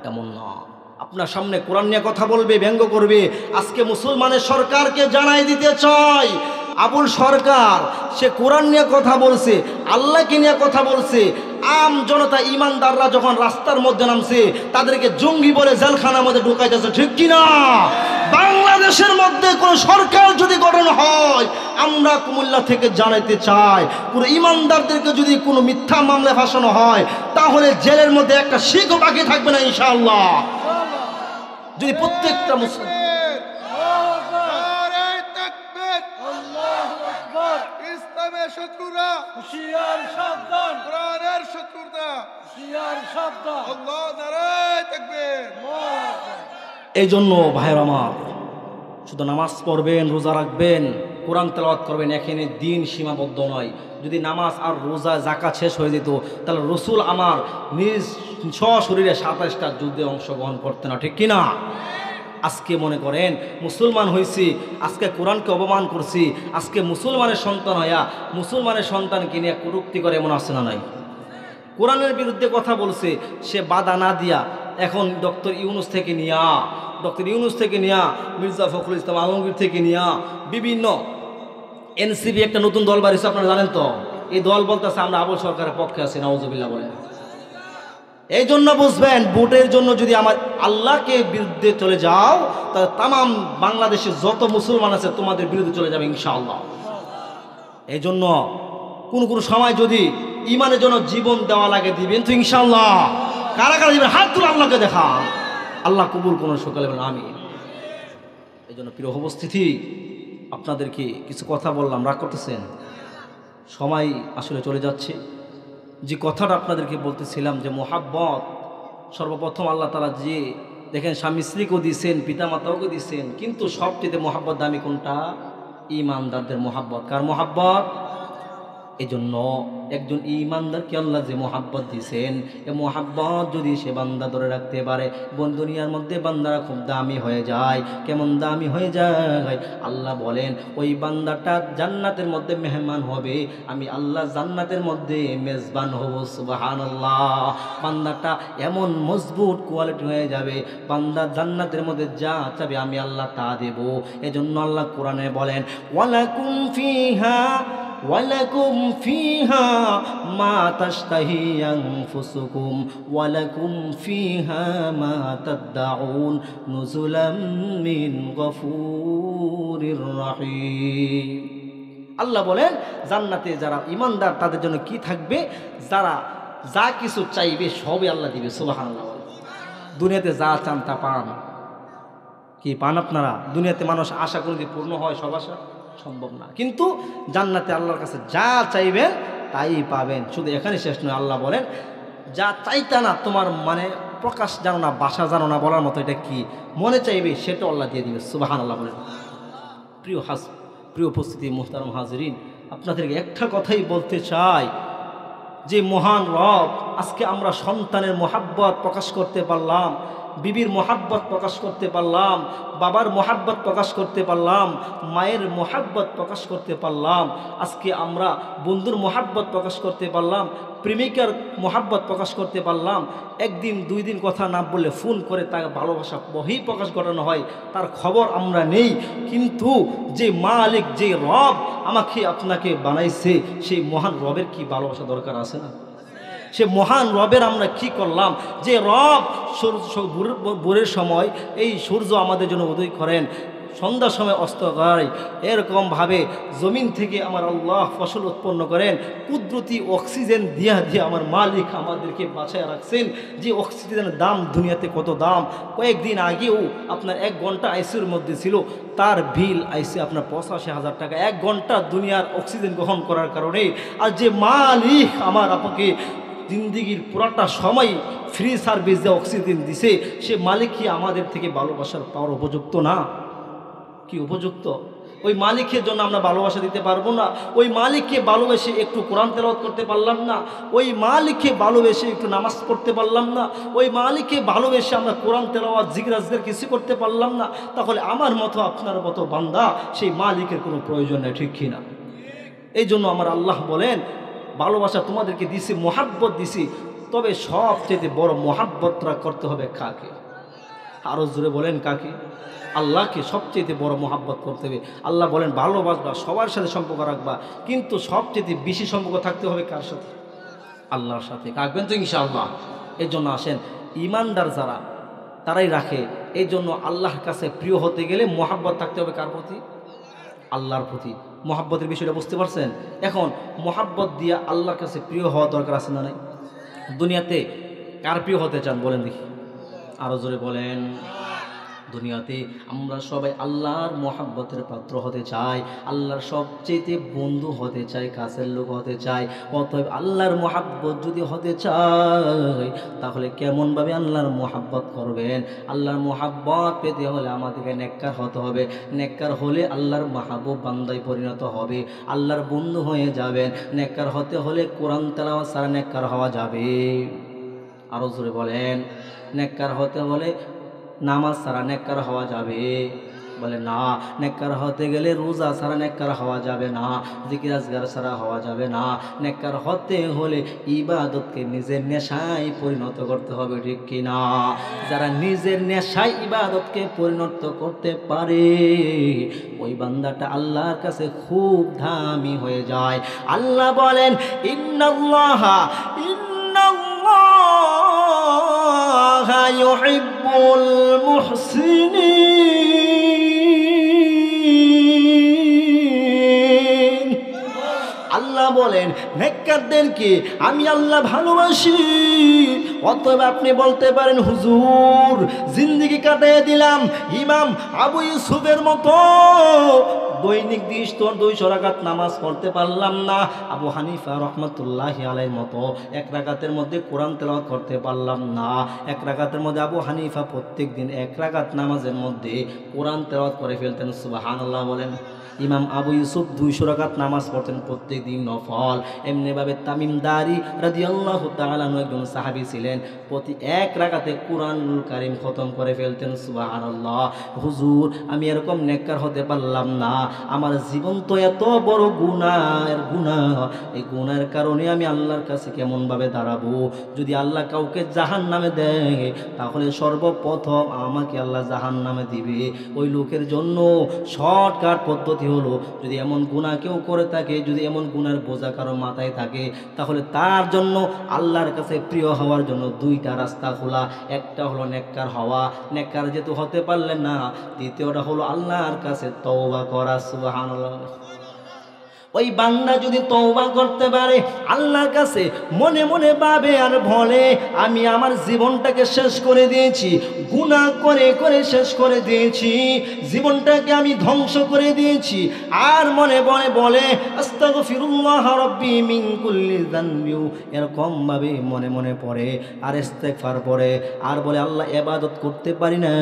এমন না। আপনার সামনে কোরআন নিয়ে কথা বলবে, ব্যঙ্গ করবে। আজকে মুসলমানের সরকারকে জানাই দিতে চাই, আবুল সরকার সে কোরআন নিয়ে কথা বলছে, আল্লাহকে নিয়ে কথা বলছে। আম জনতা ইমানদাররা যখন রাস্তার মধ্যে নামছে, তাদেরকে জঙ্গি বলে জেলখানার মধ্যে ঢুকাইতেছে, ঠিক কিনা? বাংলাদেশের মধ্যে কোন সরকার যদি গঠন হয়, আমরা কুমিল্লা থেকে জানাইতে চাই, পুরো ইমানদারদেরকে যদি কোনো মিথ্যা মামলা ফাঁসানো হয়, তাহলে জেলের মধ্যে একটা শিখও বাকি থাকবে না ইনশাআল্লাহ। যদি প্রত্যেকটা মুসলিম ইসলামের শত্রুরা হুঁশিয়ার সাবধান, কোরআনের শত্রুরা হুঁশিয়ার সাবধান, আল্লাহ নারায়ে তাকবীর। এই জন্য ভাইয়ের আমার, শুধু নামাজ পড়বেন, রোজা রাখবেন, কোরআন তেলাওয়াত করবেন, এখানে দিন সীমাবদ্ধ নয়। যদি নামাজ আর রোজা যাকাত শেষ হয়ে যেত, তাহলে রসুল আমার নিজ সশরীরে 27টা যুদ্ধে অংশগ্রহণ করতেন না, ঠিক কিনা? আজকে মনে করেন মুসলমান হয়েছি, আজকে কোরআনকে অপমান করছি, আজকে মুসলমানের সন্তান হইয়া মুসলমানের সন্তানকে নিয়ে কটূক্তি করে, এমন আছে না নাই? কোরআনের বিরুদ্ধে কথা বলছে, সে বাধা না দিয়া এখন ডক্টর ইউনূস থেকে নিয়া মির্জা ফখরুল ইসলাম আলমগীর থেকে নিয়া বিভিন্ন এনসিপি একটা নতুন দল বাড়িছে, আপনারা জানেন তো? এই দল বলতেছে আমরা আবুল সরকারের পক্ষে আছি, নাউজুবিল্লাহ বলেন। এই জন্য বুঝবেন, ভোটের জন্য যদি আমার আল্লাহকে বিরুদ্ধে চলে যাও, তাহলে তামাম বাংলাদেশে যত মুসলমান আছে তোমাদের বিরুদ্ধে চলে যাবে ইনশাআল্লাহ। এই জন্য কোন সময় যদি ইমানের জন্য জীবন দেওয়া লাগে, দিবেন তো ইনশাআল্লাহ। কারা কারা দিবেন? হাত তুলে আল্লাহকে দেখা, আল্লাহ কবুল করুন সকালে বলেন আমিন। এই জন্য প্রিয় উপস্থিতি, আপনাদেরকে কিছু কথা বললাম, রাগ করতেছেন? সময় আসলে চলে যাচ্ছে। যে কথাটা আপনাদেরকে বলতেছিলাম যে মোহাব্বত, সর্বপ্রথম আল্লাহ তাআলা যে দেখেন স্বামী স্ত্রীকেও দিয়েছেন, পিতা মাতাকেও দিয়েছেন, কিন্তু সবচেয়ে মোহাব্বত দামি কোনটা? ঈমানদারদের মোহাব্বত। কার মোহাব্বত? এই জন্য একজন ঈমানদারকে আল্লাহ যে মোহাব্বত দিয়েছেন, এ মোহাব্বত যদি সে বান্দা ধরে রাখতে পারে, দুনিয়ার মধ্যে বান্দারা খুব দামি হয়ে যায়। কেমন দামি হয়ে যায়? আল্লাহ বলেন ওই বান্দাটা জান্নাতের মধ্যে মেহমান হবে, আমি আল্লাহ জান্নাতের মধ্যে মেজবান হব। সুবহানাল্লাহ। বান্দাটা এমন মজবুত কোয়ালিটি হয়ে যাবে, বান্দা জান্নাতের মধ্যে যা চাবে আমি আল্লাহ তা দেব। এজন্য আল্লাহ কোরআনে বলেন ওয়ালাকুম ফিহা মা তাশতাহি আনফুসুকুম ওয়ালাকুম ফিহা মা তাদউন নুজুলাম মিন গফুরির রহিম। আল্লাহ বলেন জান্নাতে যারা ঈমানদার তাদের জন্য কি থাকবে? যারা যা কিছু চাইবে সবই আল্লাহ দিবে। সুবহানাল্লাহ। দুনিয়াতে যা চান তা পান। কি পান আপনারা? দুনিয়াতে মানুষ আশা করে যদি পূর্ণ হয়, সব আশা সম্ভব না, কিন্তু জান্নাতে আল্লাহর কাছে যা চাইবেন তাই পাবেন। শুধু এখানে শেষ নয়, আল্লাহ বলেন যা চাইতা না, তোমার মানে প্রকাশ জানো না, ভাষা জানো না বলার মতো, এটা কি মনে চাইবে সেটা আল্লাহ দিয়ে দিবে। সুবহানাল্লাহ বলেন। প্রিয় উপস্থিতি, মুহতারাম হাজিরিন, আপনাদেরকে একটা কথাই বলতে চাই যে মহান রব, আজকে আমরা সন্তানের মোহাব্বত প্রকাশ করতে পারলাম, বিবির মোহাব্বত প্রকাশ করতে পারলাম, বাবার মোহাব্বত প্রকাশ করতে পারলাম, মায়ের মোহাব্বত প্রকাশ করতে পারলাম, আজকে আমরা বন্ধুর মোহাব্বত প্রকাশ করতে পারলাম, প্রেমিকার মোহাব্বত প্রকাশ করতে পারলাম। একদিন দুই দিন কথা না বললে ফোন করে তার ভালোবাসা বহি প্রকাশ ঘটানো হয়, তার খবর আমরা নেই। কিন্তু যে মালিক, যে রব আমাকে আপনাকে বানাইছে, সেই মহান রবের কি ভালোবাসা দরকার আছে না? সে মহান রবের আমরা কি করলাম? যে রব ভোরের সময় এই সূর্য আমাদের জন্য উদয় করেন, সন্ধ্যার সময় অস্ত যায়। এরকমভাবে জমিন থেকে আমার আল্লাহ ফসল উৎপন্ন করেন, কুদরতি অক্সিজেন দিয়া দিয়ে আমার মালিক আমাদেরকে বাঁচায় রাখছেন। যে অক্সিজেনের দাম দুনিয়াতে কত দাম! কয়েকদিন আগেও আপনার 1 ঘন্টা আইসিউর মধ্যে ছিল, তার বিল আইসি আপনার 85,000 টাকা, 1 ঘন্টা দুনিয়ার অক্সিজেন গ্রহণ করার কারণে। আর যে মালিক আমার আপনাকে জিন্দিগির পুরাটা সময় ফ্রি সার্ভিস দিয়ে অক্সিজেন দিছে, সে মালিক কি আমাদের থেকে ভালোবাসার পাওয়ার উপযুক্ত না? কি উপযুক্ত? ওই মালিকের জন্য আমরা ভালোবাসা দিতে পারবো না? ওই মালিককে ভালোবেসে একটু কোরআন তেলাওয়াত করতে পারলাম না? ওই মালিককে ভালোবেসে একটু নামাজ পড়তে পারলাম না? ওই মালিককে ভালোবেসে আমরা কোরআন তেলাওয়াত জিকির আজকার কিছু করতে পারলাম না? তাহলে আমার মতো আপনার মতো বান্দা সেই মালিকের কোনো প্রয়োজন নেই, ঠিক কিনা? এই জন্য আমার আল্লাহ বলেন, ভালোবাসা তোমাদেরকে দিছি, মোহাব্বত দিছি, তবে সবচেয়ে বড় মোহাব্বতটা করতে হবে কাকে? আরো জোরে বলেন কাকে? আল্লাহকে সবচেয়ে বড় মোহাব্বত করতে হবে। আল্লাহ বলেন ভালোবাসবা, সবার সাথে সম্পর্ক রাখবা, কিন্তু সবচেয়ে বেশি সম্পর্ক থাকতে হবে কার সাথে? আল্লাহর সাথে। রাখবেন তো ইনশাআল্লাহ? এই জন্য আসেন, ইমানদার যারা তারাই রাখে। এই জন্য আল্লাহর কাছে প্রিয় হতে গেলে মোহাব্বত থাকতে হবে কার প্রতি? আল্লাহর প্রতি। মোহাব্বতের বিষয়টা বুঝতে পারছেন? এখন মোহাব্বত দিয়ে আল্লাহর কাছে প্রিয় হওয়া দরকার আছে না নাই? দুনিয়াতে কার প্রিয় হতে চান বলেন দেখি? আরো জোরে বলেন। দুনিয়াতে আমরা সবাই আল্লাহর মোহাব্বতের পাত্র হতে চাই, আল্লাহর সবচেয়ে বন্ধু হতে চাই, কাছের লোক হতে চাই। অতএব আল্লাহর মোহাব্বত যদি হতে চাই, তাহলে কেমনভাবে আল্লাহর মোহাব্বত করবেন? আল্লাহর মোহাব্বত পেতে হলে আমাদেরকে নেককার হতে হবে। নেককার হলে আল্লাহর মাহবুব বান্দায় পরিণত হবে, আল্লাহর বন্ধু হয়ে যাবেন। নেককার হতে হলে কোরআন তেলাওয়াত ছাড়া নেককার হওয়া যাবে? আরো জোরে বলেন। নেককার হতে হলে নামাজ ছাড়া নেককার হওয়া যাবে? বলে না। নেককার হতে গেলে রোজা ছাড়া নেককার হওয়া যাবে না, জিকির আজকার ছাড়া হওয়া যাবে না। নেককার হতে হলে ইবাদতকে নিজের নেশায় পরিণত করতে হবে, ঠিক কিনা? যারা নিজের নেশায় ইবাদতকে পরিণত করতে পারে, ওই বান্দাটা আল্লাহর কাছে খুব দামি হয়ে যায়। আল্লাহ বলেন ইন্নাল্লাহা ইউহিব্বুল মুহসিনিন। আল্লাহ বলেন নেককারদেরকে আমি আল্লাহ ভালোবাসি। অতএব আপনি বলতে পারেন হুজুর জিন্দেগি কাটিয়ে দিলাম ইমাম আবু ইউসুফের মতো, দৈনিক 200 রাকাত নামাজ পড়তে পারলাম না। আবু হানিফা রহমতুল্লাহি আলাইহির মতো 1 রাকাতের মধ্যে কোরআন তেলাওয়াত করতে পারলাম না। 1 রাকাতের মধ্যে আবু হানিফা প্রত্যেক দিন 1 রাকাত নামাজের মধ্যে কোরআন তেলাওয়াত করে ফেলতেন। সুবহানাল্লাহ বলেন। ইমাম আবু ইউসুফ 200 রাকাত নামাজ পড়তেন প্রত্যেক দিন নফল। এমনিভাবে তামিম দারি রাদিয়াল্লাহু তাআলা আনহু একজন সাহাবী ছিলেন, প্রতি 1 রাকাতে কুরআনুল কারীম খতম করে ফেলতেন। সুবহানাল্লাহ। হুজুর আমি এরকম নেককার হতে পারলাম না, আমার জীবন তো এত বড় গুনাহের গুনাহ, এই গুনাহের কারণে আমি আল্লাহর কাছে কেমনভাবে দাঁড়াবো? যদি আল্লাহ কাউকে জাহান্নামে দেয়, তাহলে সর্বপ্রথম আমাকে আল্লাহ জাহান্নামে দিবে। ওই লোকের জন্য শর্টকাট পদ্ধতি হলো, যদি এমন গুনাহ কেউ করে থাকে, যদি এমন গুনার বোঝা কারো মাথায় থাকে, তাহলে তার জন্য আল্লাহর কাছে প্রিয় হওয়ার জন্য 2টা রাস্তা খোলা। একটা হলো নেককার হওয়া, নেককার যেহেতু হতে পারলেন না, দ্বিতীয়টা হলো আল্লাহর কাছে তওবা করা। সুবহানাল্লাহ। ওই বান্দা যদি তওবা করতে পারে, আল্লাহর কাছে মনে মনে ভাবে আর বলে আমি আমার জীবনটাকে শেষ করে দিয়েছি, গুনাহ করে করে শেষ করে দিয়েছি, জীবনটাকে আমি ধ্বংস করে দিয়েছি, আর মনে মনে বলে আস্তাগফিরুল্লাহ রাব্বি মিন কুল্লি যানবি, এরকম ভাবে মনে মনে পড়ে আর ইস্তেগফার পড়ে আর বলে আল্লাহ ইবাদত করতে পারি না,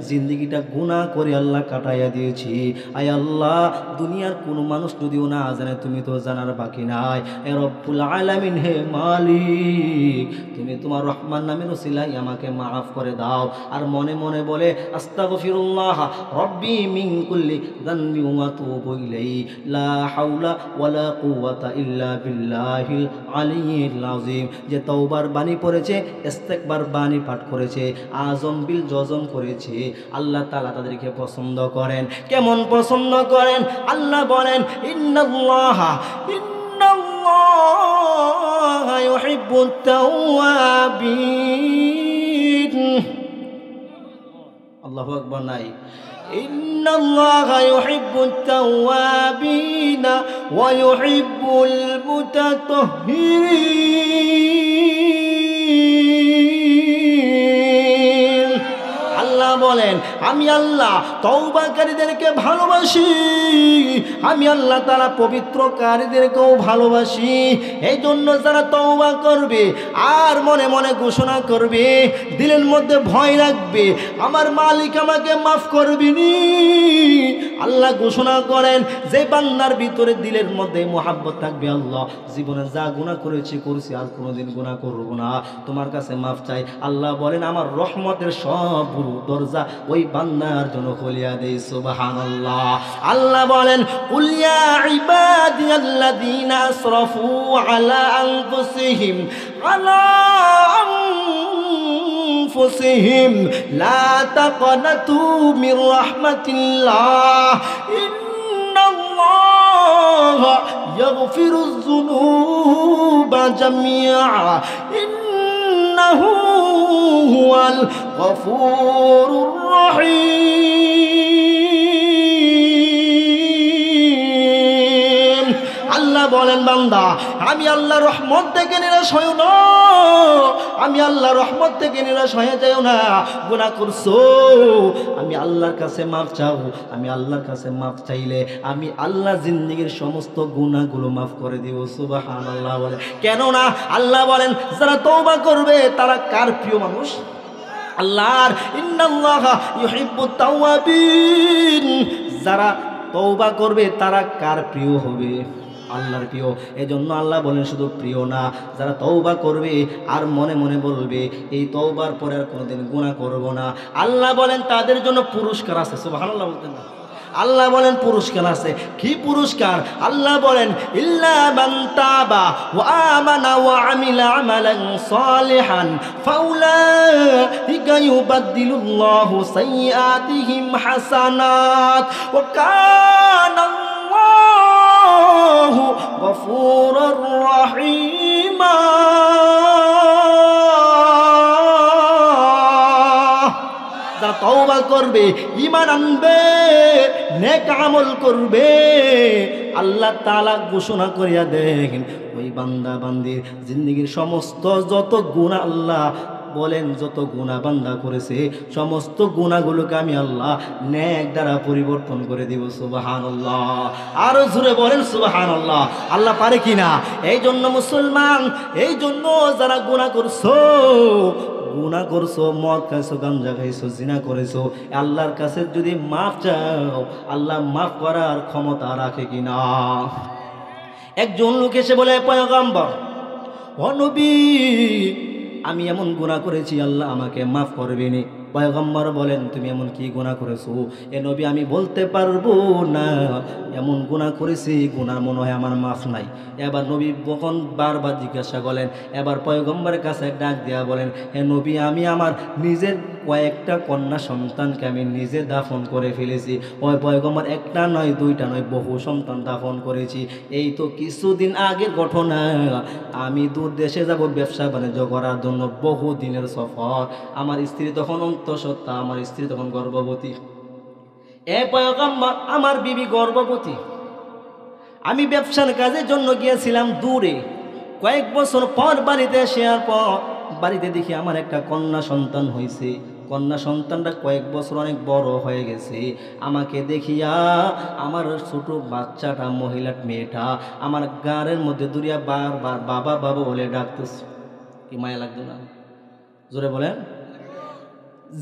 জিন্দেগিটা গুনাহ করে আল্লাহ কাটাইয়া দিয়েছি। আয় আল্লাহ, দুনিয়ার কোনো মানুষ যদিও না জানে, তুমি তো জানার বাকি নাই। এ রব্বুল আলামিন, হে মালিক, তুমি তোমার রহমান নামের ওসিলায় আমাকে মাফ করে দাও। আর মনে মনে বলে আস্তাগফিরুল্লাহ রাব্বি মিন কুল্লি যানবি ওয়া আতুবু ইলাইহি, লা হাওলা ওয়ালা কুওয়াতা ইল্লা বিল্লাহিল আলিয়্যিল আযীম। যে তওবার বাণী পড়েছে, ইস্তেগফার বাণী পাঠ করেছে, আজম বিল জজম করেছে, আল্লাহ তাআলা তাদেরকে পছন্দ করেন। কেমন পছন্দ করেন? আল্লাহ বলেন ইন্নাল্লাহা ইউহিব্বুত তাওয়াবিন। আল্লাহু আকবার। নাই ইন্নাল্লাহা ইউহিব্বুত তাওয়াবিনা ওয়া ইউহিব্বুল মুতাতাহহিরিন। আল্লাহ বলেন আমি আল্লাহ তওবাকারীদেরকে ভালোবাসি, আমি আল্লাহ তাআলা পবিত্রকারীদেরকেও ভালোবাসি। এই জন্য যারা তওবা করবে আর মনে মনে ঘোষণা করবে, দিলের মধ্যে ভয় রাখবে আমার মালিক আমাকে মাফ করবেনি, আল্লাহ ঘোষণা করেন যে বান্দার ভিতরে দিলের মধ্যে মোহাব্বত থাকবে, আল্লাহ জীবনে যা গুনাহ করেছি করছি আর কোনোদিন গুনাহ করব না, তোমার কাছে মাফ চাই। আল্লাহ বলেন আমার রহমতের সব দরজা ওই বান্দার জন্য খুলিয়া দেই। সুবহানাল্লাহ। আল্লাহ বলেন কুল ইয়া ইবাদিয়াল্লাযীনা আসরাফু আলা আনফুসিহিম লা তাকনাতু মির রাহমাতিল্লাহ ইন্নাল্লাহা ইয়াগফিরুয যুনুবা জামিআ ইন্নাহু হুয়াল গফুরুর রহিম। আল্লাহ বলেন বান্দা আমি আল্লাহর রহমত থেকে নিরাশ হইও না, আমি আল্লাহর রহমত থেকে নিরাশ হয়ে যাও না। গুনাহ করছো আমি আল্লাহর কাছে মাফ চাও, আমি আল্লাহর কাছে মাফ চাইলে আমি আল্লাহ জিন্দেগীর সমস্ত গুনাহগুলো মাফ করে দিব। সুবহানাল্লাহ বলে কেন না? আল্লাহ বলেন যারা তওবা করবে তারা কার প্রিয় মানুষ? আল্লাহর। ইন্নাল্লাহা ইউহিব্বুত তাওয়াবিন, যারা তওবা করবে তারা কার প্রিয় হবে? আল্লাহর প্রিয়। এজন্য আল্লাহ বলেন শুধু প্রিয় না, যারা তওবা করবে আর মনে মনে বলবে এই তওবার পরে আর কোনোদিন গুনাহ করব না, আল্লাহ বলেন তাদের জন্য পুরস্কার আছে। সুবহানাল্লাহ বলতেন না? আল্লাহ বলেন পুরস্কার আছে। কি পুরস্কার? আল্লাহ বলেন ইল্লা মান তাবা ওয়া আমানা ওয়া আমিলা আমালান সালিহান ফাউলাইকা ইউবাদদিলুল্লাহু সাইয়্যাতিহিম হাসানাত ওয়া কানা আল্লাহু গফুরুর রহিমা। যারা তওবা করবে, ঈমান আনবে, নেক আমল করবে, আল্লাহ তাআলা ঘোষণা করিয়া দেন ওই বান্দা বান্দির জিন্দেগীর সমস্ত যত গুনাহ, আল্লাহ বলেন যত গুনাহ বান্দা করেছে সমস্ত গুনাহগুলোকে আমি আল্লাহ নেক দ্বারা পরিবর্তন করে দিব। সুবহানাল্লাহ। আরো জোরে বলেন সুবহানাল্লাহ। আল্লাহ পারে কিনা? এই জন্য মুসলমান, এই জন্য যারা গুনাহ করছো, গুনাহ করছো, মদ খাইছো, গাঞ্জা খাইছো, জিনা করেছো, আল্লাহর কাছে যদি মাফ চাও আল্লাহ মাফ করার ক্ষমতা রাখে কিনা? একজন লোক এসে বলে পয়গম্বর ও নবী আমি এমন গুনাহ করেছি, আল্লাহ আমাকে মাফ করবেনি। পয়গম্বর বলেন তুমি এমন কি গুনাহ করেছো? এ নবী আমি বলতে পারবো না, এমন গুনাহ করেছি গুনাহ মনে হয় আমার মাফ নাই। এবার নবী যখন বারবার জিজ্ঞাসা করেন, এবার পয়গম্বরের কাছে ডাক দেয়া বলেন হে নবী আমি আমার নিজের কয়েকটা কন্যা সন্তানকে আমি নিজে দাফন করে ফেলেছি। ওই পয়গম্বর একটা নয় দুইটা নয় বহু সন্তান দাফন করেছি। এই তো কিছুদিন আগের ঘটনা, আমি দূর দেশে যাব ব্যবসা বাণিজ্য করার জন্য, বহু দিনের সফর। আমার স্ত্রী তখন অন্তঃসত্ত্বা, আমার স্ত্রী তখন গর্ভবতী। এ পয়গম্বর আমার বিবি গর্ভবতী, আমি ব্যবসার কাজের জন্য গিয়েছিলাম দূরে। কয়েক বছর পর বাড়িতে আসার পর বাড়িতে দেখি আমার একটা কন্যা সন্তান হয়েছে। কন্যা সন্তানটা কয়েক বছর অনেক বড় হয়ে গেছে। আমাকে দেখিয়া আমার ছোট বাচ্চাটা, মহিলা মেয়েটা আমার গাড়ের মধ্যে দূরিয়া বারবার বাবা বাবা বলে ডাকতেছে। কি মায়া লাগতো না? জোরে বলেন।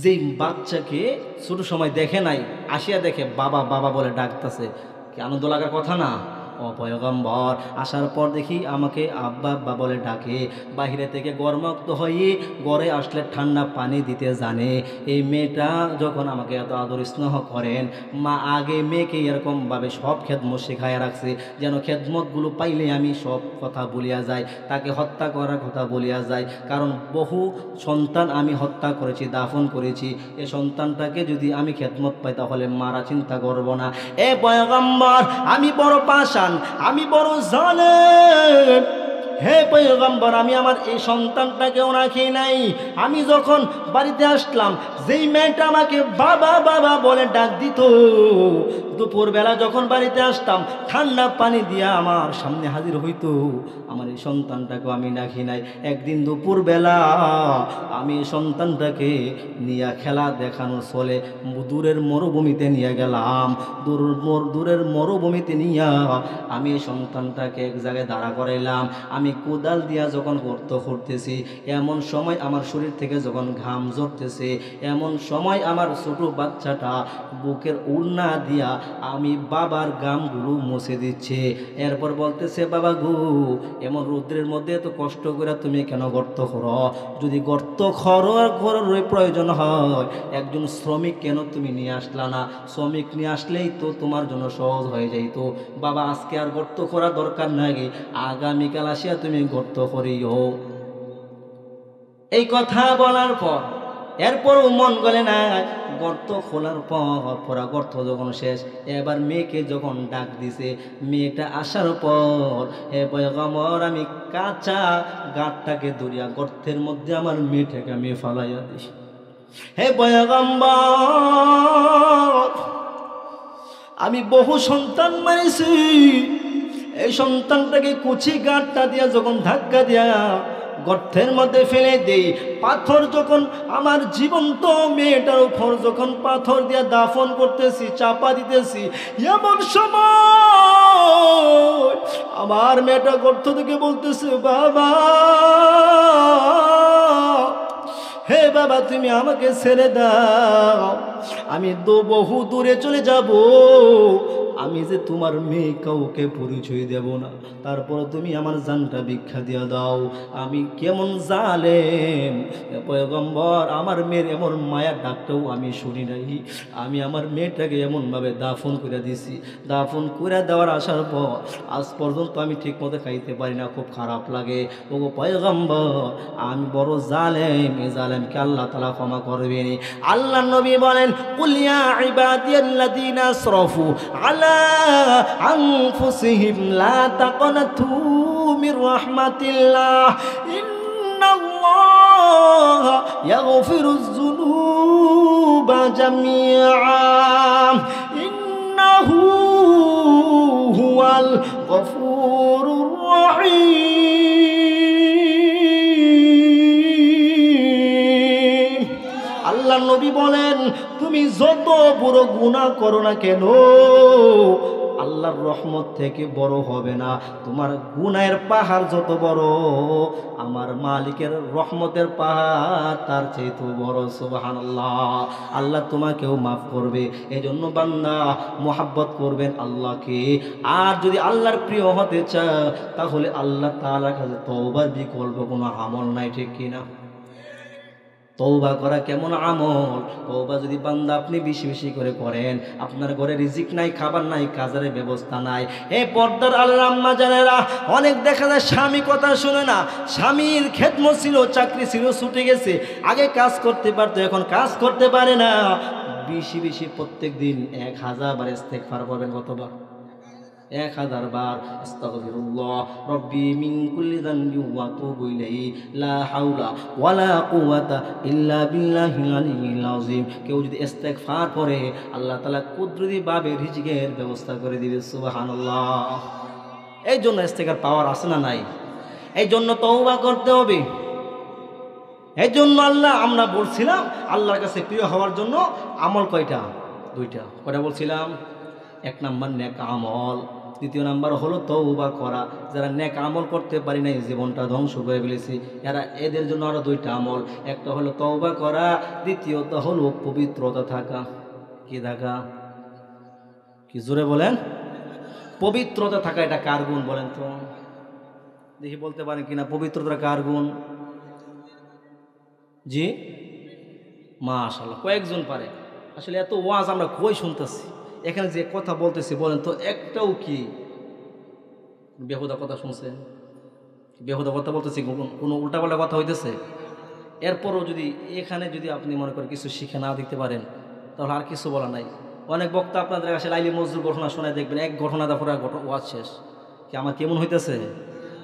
যে বাচ্চাকে ছোট সময় দেখে নাই, আসিয়া দেখে বাবা বাবা বলে ডাকতেছে, কি আনন্দ লাগার কথা না? ও পয়গম্বর আসার পর দেখি আমাকে আব্বা আব্বা বলে ডাকে। বাহিরে থেকে গরমাক্ত হয়ে ঘরে আসলে ঠান্ডা পানি দিতে জানে। এই মেয়েটা যখন আমাকে এত আদর স্নেহ করেন, মা আগে মেয়েকে এরকমভাবে সব খেদমত শেখায় রাখছে, যেন খেদমতগুলো পাইলে আমি সব কথা বলিয়া যাই, তাকে হত্যা করার কথা বলিয়া যাই। কারণ বহু সন্তান আমি হত্যা করেছি, দাফন করেছি। এ সন্তানটাকে যদি আমি খেদমত পাই তাহলে মারা চিন্তা করব না। এ পয়গম্বর আমি বড় পাষাণ, আমি বড় জালেম, হে পয়গম্বর, আমি আমার এই সন্তানটাকেও রাখি নাই। আমি যখন বাড়িতে আসলাম, যেই মেয়েটা আমাকে বাবা বাবা বলে ডাক দিত, দুপুরবেলা যখন বাড়িতে আসতাম ঠান্ডা পানি দিয়া আমার সামনে হাজির হইতো, আমার এই সন্তানটাকেও আমি রাখি নাই। একদিন দুপুরবেলা আমি সন্তানটাকে নিয়ে খেলা দেখানো চলে দূরের মরুভূমিতে নিয়ে গেলাম। দূরের মরুভূমিতে নিয়ে আমি সন্তানটাকে এক জায়গায় দাঁড়া করাইলাম। আমি কোদাল দিয়া যখন গর্ত করতেছি, এমন সময় আমার শরীর থেকে যখন ঘাম ঝরতেছে, এমন সময় আমার ছোট বাচ্চাটা বুকের ওড়না দিয়া আমি বাবার গামগুলো মুছে দিচ্ছে। এরপর বলতেছে, বাবা গো, এমন রৌদ্রের মধ্যে এত কষ্ট করে তুমি কেন গর্ত করো? যদি গর্ত করার প্রয়োজন হয়, একজন শ্রমিক কেন তুমি নিয়ে আসলা না? শ্রমিক নিয়ে আসলেই তো তোমার জন্য সহজ হয়ে যাইতো। বাবা, আজকে আর গর্ত করার দরকার নাই, আগামীকাল আসিয়া তুমি গর্ত করিও। এই কথা বলার পর এরপরও মন গলে না। গর্ত খোলার পর গর্ত যখন শেষ, এবার মেয়েকে যখন ডাক দিছে, মেয়েটা আসার পর হে পয়গম্বর, আমি কাঁচা গাঁটটাকে ধরিয়া গর্তের মধ্যে আমার মেয়েটাকে আমি ফালাইয়া দিই। হে পয়গম্বর, আমি বহু সন্তান মারিছি, এই সন্তানটাকে কুচি গাঁটটা দিয়া যখন ধাক্কা দিয়া গর্তের মধ্যে ফেলে দেই, পাথর যখন আমার জীবন্ত মেয়েটার উপর যখন পাথর দিয়া দাফন করতেছি, চাপা দিতেছি, এমন সময় আমার মেয়েটা গর্ত থেকে বলতেছে, বাবা, হে বাবা, তুমি আমাকে ছেড়ে দাও, আমি বহু দূরে চলে যাব, আমি যে তোমার মেয়ে কাউকে পরিচয় দেব না, তারপর তুমি আমার জানটা ভিক্ষা দিয়া দাও। আমি কেমন জালেম পয়গম্বর, আমার মেয়ের এমন মায়ার ডাকটাও আমি শুনি নাই। আমি আমার মেয়েটাকে এমনভাবে দাফন করে দিছি, দাফন করে দেওয়ার আসার পর আজ পর্যন্ত আমি ঠিক মতো খাইতে পারি না, খুব খারাপ লাগে। ও পয়গম্বর, আমি বড় জালেম, এই জালেমকে আল্লাহ তাআলা ক্ষমা করবেন। আল্লাহ নবী বলেন, কুল ইয়া ইবাদিয়াল্লাযীনা আসরাফু আলা আনফুসিহিম লা তাকনাতু মির রাহমাতিল্লাহ ইন্নাল্লাহা ইয়াগফিরুয যুনুবা জামিআ ইন্নাহু হুয়াল গফুরুর রহিম। আল্লাহ নবী বলেন, তুমি যত বড় গুনাহ করো না কেন, আল্লাহর রহমত থেকে বড় হবে না। তোমার গুনাহের পাহাড় যত বড়, আমার মালিকের রহমতের পাহাড় তার চেয়ে বড়। সুবহানাল্লাহ। আল্লাহ তোমাকেও মাফ করবে। এজন্য বান্দা মোহাব্বত করবেন আল্লাহকে। আর যদি আল্লাহর প্রিয় হতে চায়, তাহলে আল্লাহ তাআলার কাছে তওবার বিকল্প কোনো আমল নাই, ঠিক কিনা? তওবা করা কেমন আমল? তওবা যদি বান্দা আপনি বেশি বেশি করে করেন, আপনার ঘরে রিজিক নাই, খাবার নাই, কাজের ব্যবস্থা নাই, এই পর্দার আল্লাহ আম্মা জানেরা, অনেক দেখা যায় স্বামী কথা শুনে না, স্বামীর খেদমত ছিল, চাকরি ছিল, ছুটে গেছে, আগে কাজ করতে পারতো, এখন কাজ করতে পারে না। বেশি বেশি প্রত্যেক দিন 1000 বার ইস্তেগফার করবেন। কতবার? 1000 বার আস্তাগফিরুল্লাহ রব্বি মিন কুল্লি যানবি ওয়া আতুবু ইলাইহি লা হাওলা ওয়ালা কুওয়াতা ইল্লা বিল্লাহিল আলিয়্যিল আযীম। কেউ যদি ইস্তেগফার করে, আল্লাহ তাআলা কুদরতি ভাবে রিজিকের ব্যবস্থা করে দিবে। সুবহানাল্লাহ। এই জন্য ইস্তেগফার পাওয়ার আছে না নাই? এই জন্য তওবা করতে হবে। এই জন্য আল্লাহ, আমরা বলছিলাম আল্লাহর কাছে প্রিয় হওয়ার জন্য আমল কয়টা? 2টা। কয়টা বলছিলাম? 1 নাম্বার নেক আমল, 2 নাম্বার হলো তওবা করা। যারা নেক আমল করতে পারি নাই, জীবনটা ধ্বংস করে ফেলেছি, এদের জন্য আরো 2টা আমল। একটা হলো তওবা করা, দ্বিতীয়ত হলো পবিত্রতা থাকা। কি থাকা? কি জোরে বলেন? পবিত্রতা থাকা। এটা কার গুণ বলেন তো? দেখি বলতে পারেন কিনা, পবিত্রতা কার গুণ? জি, মাশাআল্লাহ, কয়েকজন পারে। আসলে এত ওয়াজ আমরা কই শুনতেছি, এখানে যে কথা বলতেছি বলেন তো একটাও কি বেহুদা কথা শুনছেন? বেহুদা কথা বলতেছি, কোনো উল্টাপাল্টা কথা হইতেছে? এরপরও যদি এখানে যদি আপনি মনে করেন কিছু শিখে না দিতে পারেন, তাহলে আর কিছু বলা নাই। অনেক বক্তা আপনাদের কাছে লাইলি মজদুর ঘটনা শোনায়, দেখবেন এক ঘটনা তারপরে ওয়াজ শেষ। কি আমার কেমন হইতেছে?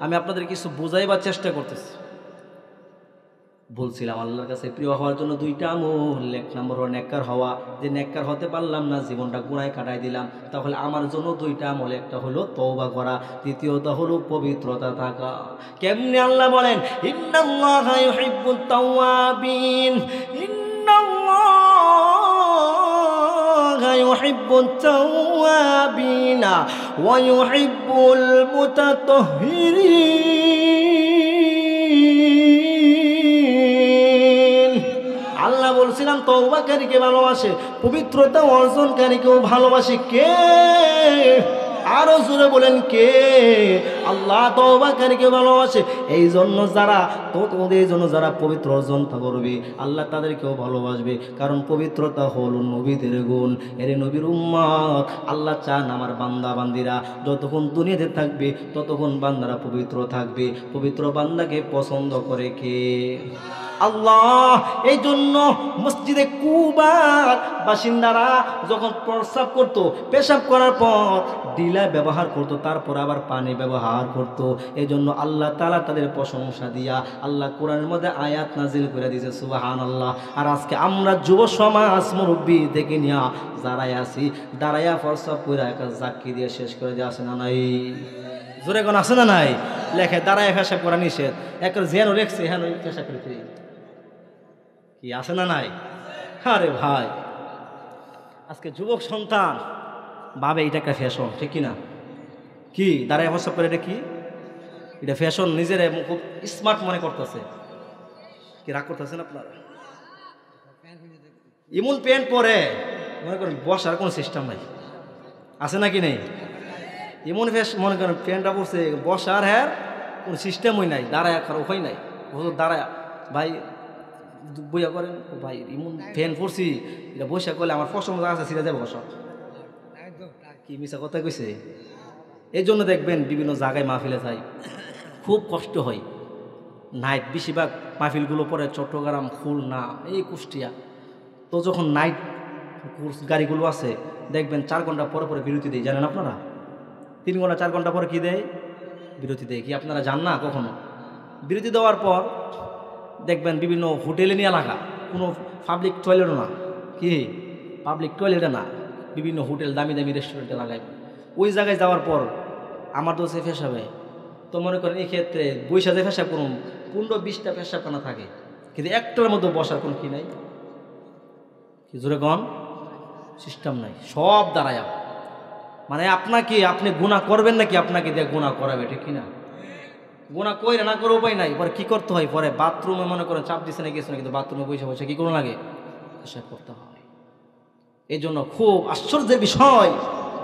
আমি আপনাদের কিছু বোঝাইবার চেষ্টা করতেছি। বলছিলাম আল্লাহর কাছে প্রিয় হওয়ার জন্য দুইটা আমল। এক নম্বর হলো নেককার হওয়া, যে নেককার হতে পারলাম না, জীবনটা গুনায় কাটাই দিলাম, তাহলে আমার জন্য দুইটা আমল, একটা হলো তওবা করা, দ্বিতীয়টা হলো পবিত্রতা থাকা। কেমনে আল্লাহ বলেন, ইন্নাল্লাহা ইউহিব্বুত তাওয়াবিন, ইন্নাল্লাহা ইউহিব্বুত তাওয়াবিন ওয়া ইউহিব্বুল মুতাতাহহিরিন। আল্লাহ বলছিলাম তওবাকারীকে ভালোবাসে, পবিত্রতা অর্জনকারীকেও ভালোবাসে। কে? আরো জোরে বলেন কে? আল্লাহ তওবাকারীকে ভালোবাসে। এই জন্য যারা এই জন্য যারা পবিত্র অর্জন করবে আল্লাহ তাদেরকেও ভালোবাসবে, কারণ পবিত্রতা হলো নবীদের গুণ। এর নবীর উম্মত আল্লাহ চান আমার বান্দা বান্দিরা যতক্ষণ দুনিয়াতে থাকবে ততক্ষণ বান্দারা পবিত্র থাকবে। পবিত্র বান্দাকে পছন্দ করে কে? আল্লাহ। এই জন্য মসজিদে কুবার বাসিন্দারা যখন প্রস্রাব করত, পেশাব করার পর ডিলা ব্যবহার করত, তারপর আবার পানি ব্যবহার করত। এই জন্য আল্লাহ তাআলা তাদের প্রশংসা দিয়া আল্লাহ কোরআনের মধ্যে আয়াত নাজিল করে দিয়েছে, সুবহানাল্লাহ। আর আজকে আমরা যুব সমাজ মুরব্বী থেকে নিয়া যারাই আছি, দাঁড়াইয়া প্রস্রাব করে একটা জাক্কি দিয়ে শেষ করে দিয়ে আসে না নাই? জোরে কোন আছে না নাই? লেখে দাঁড়ায় পেশাব করা নিষেধ, একটা যেন লেখছে হ্যাঁ পেশাব করতে কি আছে না নাই? আরে ভাই, আজকে যুবক সন্তান ভাবে এটা একটা ফ্যাশন, ঠিক কিনা? কি দাঁড়ায় প্রস্রাব করে এটা কি? এটা ফ্যাশন, নিজের খুব স্মার্ট মনে করতেছে। কি রাগ করতেছেন আপনারা? এমন প্যান্ট পরে মনে করেন বসার কোনো সিস্টেম নাই, আছে নাকি নেই? এমন মনে করেন প্যান্টটা পড়ছে বসার হ্যাঁ কোনো সিস্টেমই নাই, দাঁড়ায় খার উপায় নাই। দাঁড়ায় ভাই বইয়া করেন ভাই এমন ফ্যান পড়ছি, এটা বসে করলে আমার পছন্দ আছে সিরা যাবে বসা। কি মিশা কথা কইছে? এই জন্য দেখবেন বিভিন্ন জায়গায় মাহফিলে যাই, খুব কষ্ট হয়। নাইট বেশিরভাগ মাহফিলগুলো পরে চট্টগ্রাম, খুলনা, এই কুষ্টিয়া। তো যখন নাইট গাড়িগুলো আছে দেখবেন 4 ঘন্টা পরে পরে বিরতি দেয়, জানেন আপনারা? 3 ঘন্টা 4 ঘন্টা পরে কি দেয়? বিরতি দেয়। কি আপনারা জান না? কখনো বিরতি দেওয়ার পর দেখবেন বিভিন্ন হোটেলে নিয়ে লাগা, কোনো পাবলিক টয়লেটও না, কি পাবলিক টয়লেটে না, বিভিন্ন হোটেল দামি দামি রেস্টুরেন্টে লাগাই। ওই জায়গায় যাওয়ার পর আমার তো সে পেশাবে, তো মনে করেন এই ক্ষেত্রে বৈশাখে পেশাব করুন 15-20টা পেশাবখানা থাকে, কিন্তু একটার মধ্যে বসার কোনো কি নাই, কি জোরে কন সিস্টেম নাই, সব দাঁড়ায়। মানে আপনাকে আপনি গুনাহ করবেন নাকি আপনাকে দিয়ে গুনাহ করাবে, ঠিক কিনা? গুনাহ কইরে না করে উপায় নাই, পরে কি করতে হয়? পরে বাথরুমে মনে করেন চাপ দিচ্ছে না গেছে না, কিন্তু বাথরুমে বসে বসে কি করুন লাগে? পেশাব করতে হয়। এই জন্য খুব আশ্চর্যের বিষয়,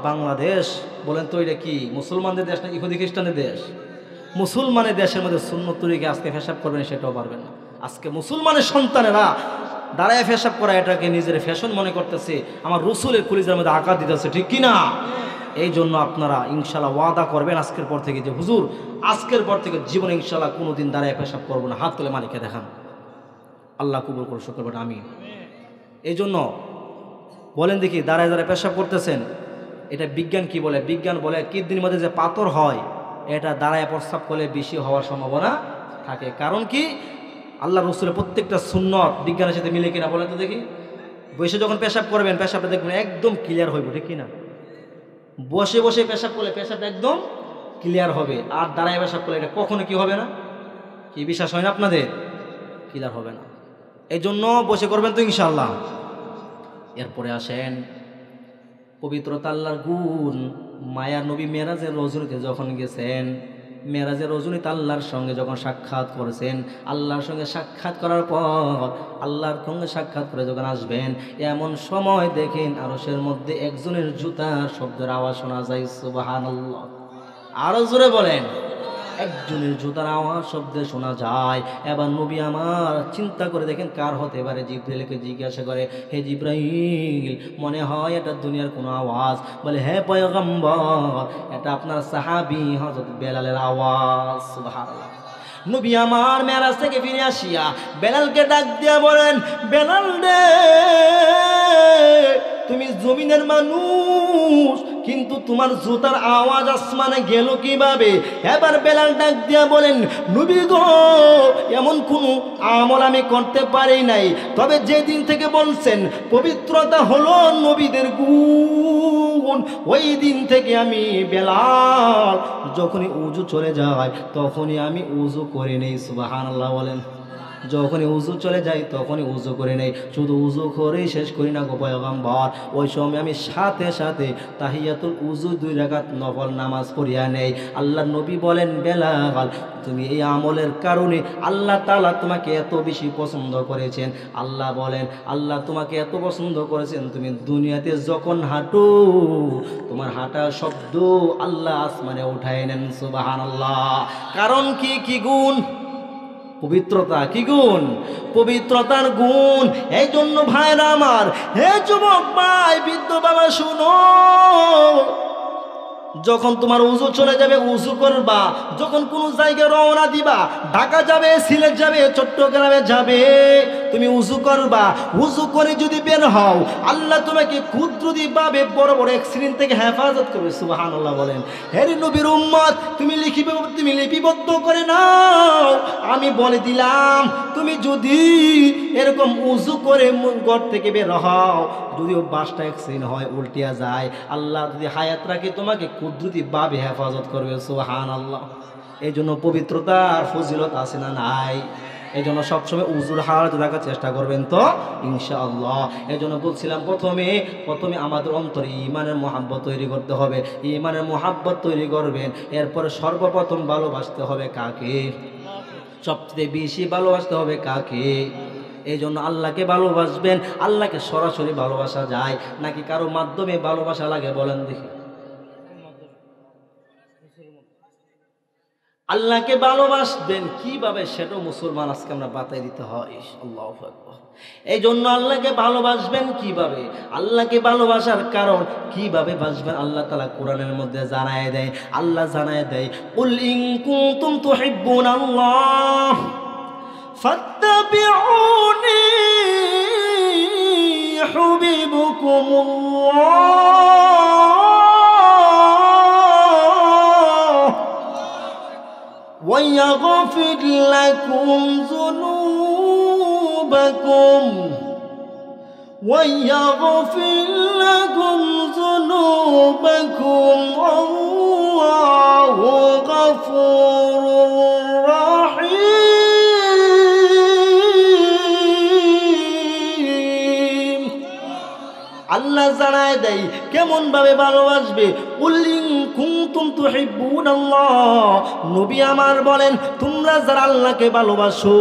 বাংলাদেশ বলেন তো এটা কি মুসলমানদের দেশ না ইহুদি খ্রিস্টানদের দেশ? মুসলমানের দেশের মধ্যে সুন্নত তরিকে আজকে পেশাব করবেন সেটাও পারবেন না। আজকে মুসলমানের সন্তানেরা দাঁড়ায় পেশাব করা এটাকে নিজের ফ্যাশন মনে করতেছে, আমার রসুলের কলিজার মধ্যে আঘাত দিতেছে, ঠিক কিনা? এই জন্য আপনারা ইনশাল্লাহ ওয়াদা করবেন আজকের পর থেকে যে হুজুর আজকের পর থেকে জীবনে ইনশাল্লাহ কোনোদিন দাঁড়ায় পেশাব করবো না। হাত তুলে মালিককে দেখান, আল্লাহ কবুল করে শুকর। আমি এই জন্য বলেন দেখি, দাঁড়ায় দাঁড়ায় পেশাব করতেছেন, এটা বিজ্ঞান কি বলে? বিজ্ঞান বলে কিডনির মধ্যে যে পাথর হয় এটা দাঁড়ায় প্রস্রাব করলে বেশি হওয়ার সম্ভাবনা থাকে। কারণ কি? আল্লাহ রসুলের প্রত্যেকটা সুন্নত বিজ্ঞানের সাথে মিলে কিনা বলেন তো দেখি। বসে যখন পেশাব করবেন পেশাবটা দেখবেন একদম ক্লিয়ার হইব, ঠিক কিনা? বসে বসে পেশাব করলে পেশাবটা একদম ক্লিয়ার হবে, আর দাঁড়ায় পেশাব করলে এটা কখনো কি হবে না? কি বিশ্বাস হয় না আপনাদের? ক্লিয়ার হবে না। এই জন্য বসে করবেন তো ইনশাআল্লাহ। এরপরে আসেন পবিত্রতা, আল্লাহর গুণ। মায়ার নবী মেরাজের রজনীতে যখন গেছেন, মেরাজের রজনীতে আল্লাহর সঙ্গে যখন সাক্ষাৎ করেছেন, আল্লাহর সঙ্গে সাক্ষাৎ করার পর আল্লাহর সঙ্গে সাক্ষাৎ করে যখন আসবেন, এমন সময় দেখেন আরশের মধ্যে একজনের জুতার শব্দের আওয়াজ শোনা যায়। সুবহানাল্লাহ, আরো জোরে বলেন। একজনের জুতার আওয়াজ শব্দে শোনা যায়। এবার নবী আমার চিন্তা করে দেখেন কার হতে পারে। জিবরাইলকে জিজ্ঞাসা করে, হে জিবরাইল, মনে হয় এটা দুনিয়ার কোনো আওয়াজ? বলে, হ্যাঁ পয়গম্বর, এটা আপনার সাহাবী হযরত বেলালের আওয়াজ। সুবহানাল্লাহ। নবী আমার মেরাজ থেকে ফিরে আসিয়া বেলালকে ডাক দিয়া বলেন, বেলাল রে, তুমি জমিনের মানুষ কিন্তু তোমার জুতার আওয়াজ আসমানে গেল কিভাবে? এবার বেলাল ডাক দিয়া বলেন, নবী গো, এমন কোনো আমল আমি করতে পারি নাই, তবে যেদিন থেকে বলছেন পবিত্রতা হলো নবীদের গুণ, ওই দিন থেকে আমি বেলাল যখনই উজু চলে যায় তখনই আমি উজু করে নেই। সুবহানাল্লাহ বলেন। যখনই উজু চলে যাই তখনই উজু করে নেই, শুধু উজু করেই শেষ করি না গো পয়গম্বর, ওই সময় আমি সাথে সাথে তাহিয়াতুল উজু 2 রাকাত নফল নামাজ পড়িয়া নেই। আল্লাহ নবী বলেন, বেলাল তুমি এই আমলের কারণে আল্লাহ তাআলা তোমাকে এত বেশি পছন্দ করেছেন। আল্লাহ বলেন, আল্লাহ তোমাকে এত পছন্দ করেছেন, তুমি দুনিয়াতে যখন হাঁটো তোমার হাঁটার শব্দ আল্লাহ আসমানে উঠায় নেন। সুবহানাল্লাহ। কারণ কি? কি গুণ? পবিত্রতা। কি গুণ? পবিত্রতার গুণ। এই জন্য ভাইরা আমার, হে যুবক ভাই, বৃদ্ধ বাবা, শুনো, যখন তোমার উজু চলে যাবে উজু করবা, যখন কোনো জায়গায় রওনা দিবা, ঢাকা যাবে, সিলেট যাবে, চট্টগ্রামে যাবে, তুমি উজু করবা। উজু করে যদি বের হও, আল্লাহ তোমাকে কুদরতিভাবে বড় বড় অ্যাক্সিডেন্ট থেকে হেফাজত করবে। সুবহানাল্লাহ বলেন। হে নবীর উম্মত, তুমি লিপিবদ্ধ করে নাও। আমি বলে দিলাম, তুমি যদি এরকম উজু করে ঘর থেকে বের হও, যদিও বাসটা অ্যাক্সিডেন্ট হয়, উল্টিয়া যায়, আল্লাহ যদি হায়াত রাখে তোমাকে কুদরতিভাবে হেফাজত করবে। সুবহানাল্লাহ। এই জন্য পবিত্রতার ফজিলত আছে না নাই? এই জন্য সবসময় উজুর হালাত রাখার চেষ্টা করবেন তো ইনশাআল্লাহ। এই জন্য বলছিলাম প্রথমে আমাদের অন্তরে ঈমানের মহাব্বত তৈরি করতে হবে। ঈমানের মহাব্বত তৈরি করবেন, এরপরে সর্বপ্রথম ভালোবাসতে হবে কাকে? সবচেয়ে বেশি ভালোবাসতে হবে কাকে? এই জন্য আল্লাহকে ভালোবাসবেন। আল্লাহকে সরাসরি ভালোবাসা যায় নাকি কারো মাধ্যমে ভালোবাসা লাগে? বলেন দেখি। আল্লাহকে ভালোবাসবেন কিভাবে সেটাও মুসলমান আজকে আমরা বাতাই দিতে হয়। আল্লাহু আকবার। এই জন্য আল্লাহকে ভালোবাসবেন কিভাবে, আল্লাহকে ভালোবাসার কারণ কিভাবে বাসবেন, আল্লাহ তাআলা কোরআনের মধ্যে জানায় দেয়। আল্লাহ জানায় দেয়, কুল ইন কুনতুম তুহিব্বুনাল্লাহ ফাত্তাবিউনি ইউহিব্বুকুমুল্লাহ ويغفر لكم ذنوبكم والله غفور رحيم। আল্লাহ জানায় দেয় কেমন ভাবে ভালোবাসবে। কুল ইন কুনতুম তুহিব্বুনাল্লাহ, নবী আমার বলেন, তোমরা যারা আল্লাহকে ভালোবাসো,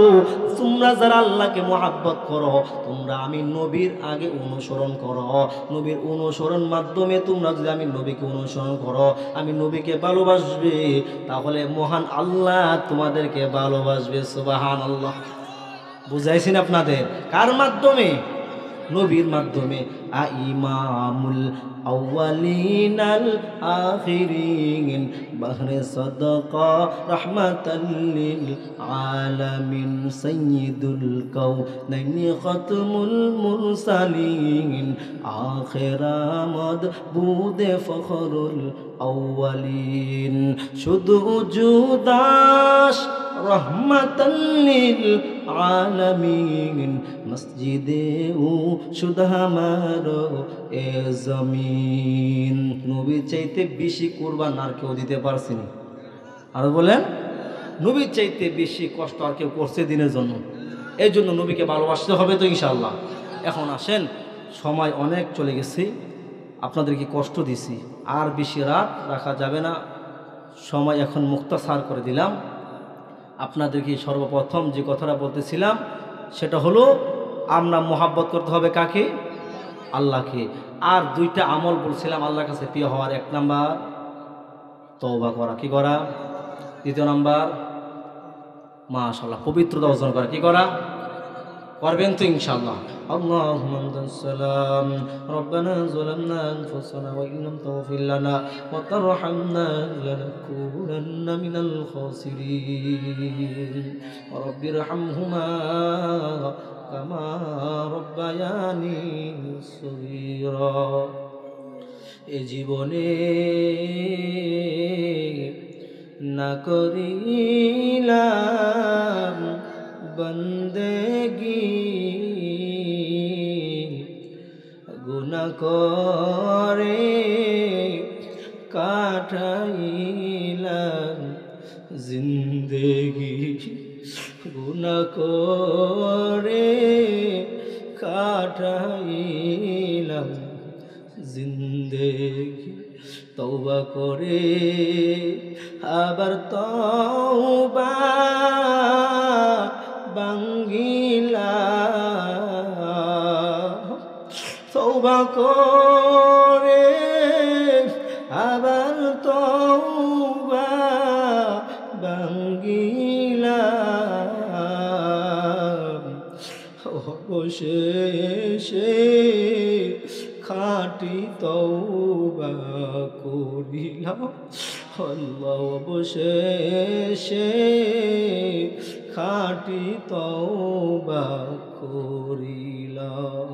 তোমরা যারা আল্লাহকে মহাব্বত করো, তোমরা আমি নবীর আগে অনুসরণ করো। নবীর অনুসরণ মাধ্যমে তোমরা যদি আমি নবীকে অনুসরণ করো, আমি নবীকে ভালোবাসবে, তাহলে মহান আল্লাহ তোমাদেরকে ভালোবাসবে। সুবহানাল্লাহ। বুঝাইছেন আপনাদের? কার মাধ্যমে? নবীর মাধ্যমে। ইমামুল আউয়ালিনাল আখিরিন বাহরে সাদাকা রাহমাতাল লিল আলামিন সাইয়্যিদুল কাউনাইনি খাতমুল মুরসালিন আখিরামদ বুদে ফখরুল আউয়ালিন শুধু জুদাস রহমাতাল লিল আলামিন মসজিদে ও শুধু আমার এ জমিন। নবীর চাইতে বেশি কুরবান আর কেউ দিতে পারছেনি। আর বলেন, নবীর চাইতে বেশি কষ্ট আর কেউ করছে দিনের জন্য। এই জন্য নবীকে ভালোবাসতে হবে তো ইনশাআল্লাহ। এখন আসেন, সময় অনেক চলে গেছে, আপনাদেরকে কষ্ট দিছি, আর বেশি রাত রাখা যাবে না, সময় এখন মুক্তাসার করে দিলাম। আপনাদেরকে সর্বপ্রথম যে কথাটা বলতেছিলাম সেটা হলো, আমরা মোহাব্বত করতে হবে কাকে? আল্লাহকে। আর 2টা আমল বলছিলাম আল্লাহর কাছে প্রিয় হওয়ার। 1 নাম্বার তওবা করা। কি করা? 2 নাম্বার মাশাআল্লাহ পবিত্রতা অর্জন করা। কি করা? করবেন তো ইনশাআল্লাহ। اللهم انت السلام ربنا ظلمنا انفسنا وان لم تغفر لنا وترحمنا لنكونن من الخاسرين رب ارحمهما كما ربياني صغيرا। এ জীবনে না করিলাম বন্দেগি, গুনাহ করে কাটাইলাম জিন্দেগি, গুনাহ করে কাটাইলাম জিন্দেগি। তওবা করে আবার তওবা ভাঙ্গিলাম, তওবা করে আবার তওবা ভাঙ্গিলাম, অবশেষে খাঁটি তওবা করিলাম। আল্লাহ অবশেষে খাঁটি তওবা করিলাম।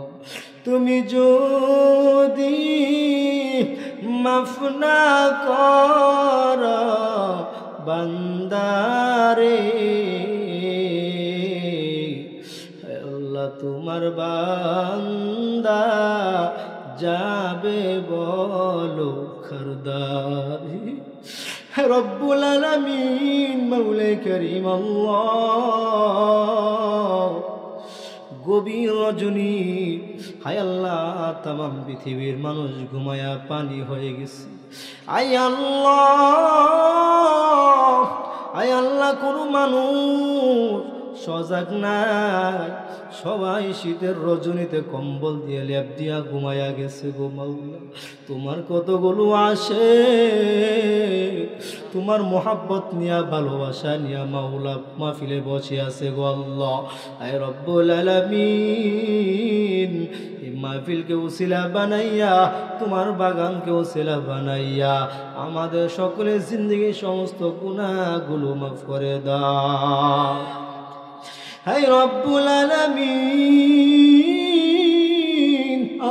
তুমি যদি মাফ না কর বান্দারে, আল্লাহ তোমার বান্দা যাবে বলো খরদারি। রব্বুল আলামিন মৌলা করিম আল্লাহ, গভীর রজনী, হায় আল্লাহ তামাম পৃথিবীর মানুষ ঘুমায়া পানি হয়ে গেছে। আয় আল্লাহ, আয় আল্লাহ, কোনো মানুষ সজাগ নাই, সবাই শীতের রজনীতে কম্বল দিয়ে লেপ দিয়া ঘুমায়া গেছে গো মাওলা। তোমার কতগুলো আসে, তোমার মোহাব্বত নিয়া ভালোবাসা নিয়া মাওলা মাহফিলে বসে আছে গো আল্লাহ। আয় রব্বুল আলামিন, এই মাহফিলকে উসিলা বানাইয়া, তোমার বাগানকে উসিলা বানাইয়া আমাদের সকলের জিন্দেগির সমস্ত গুনাহগুলো মাফ করে দাও। হাই রব্বুল আলামিন,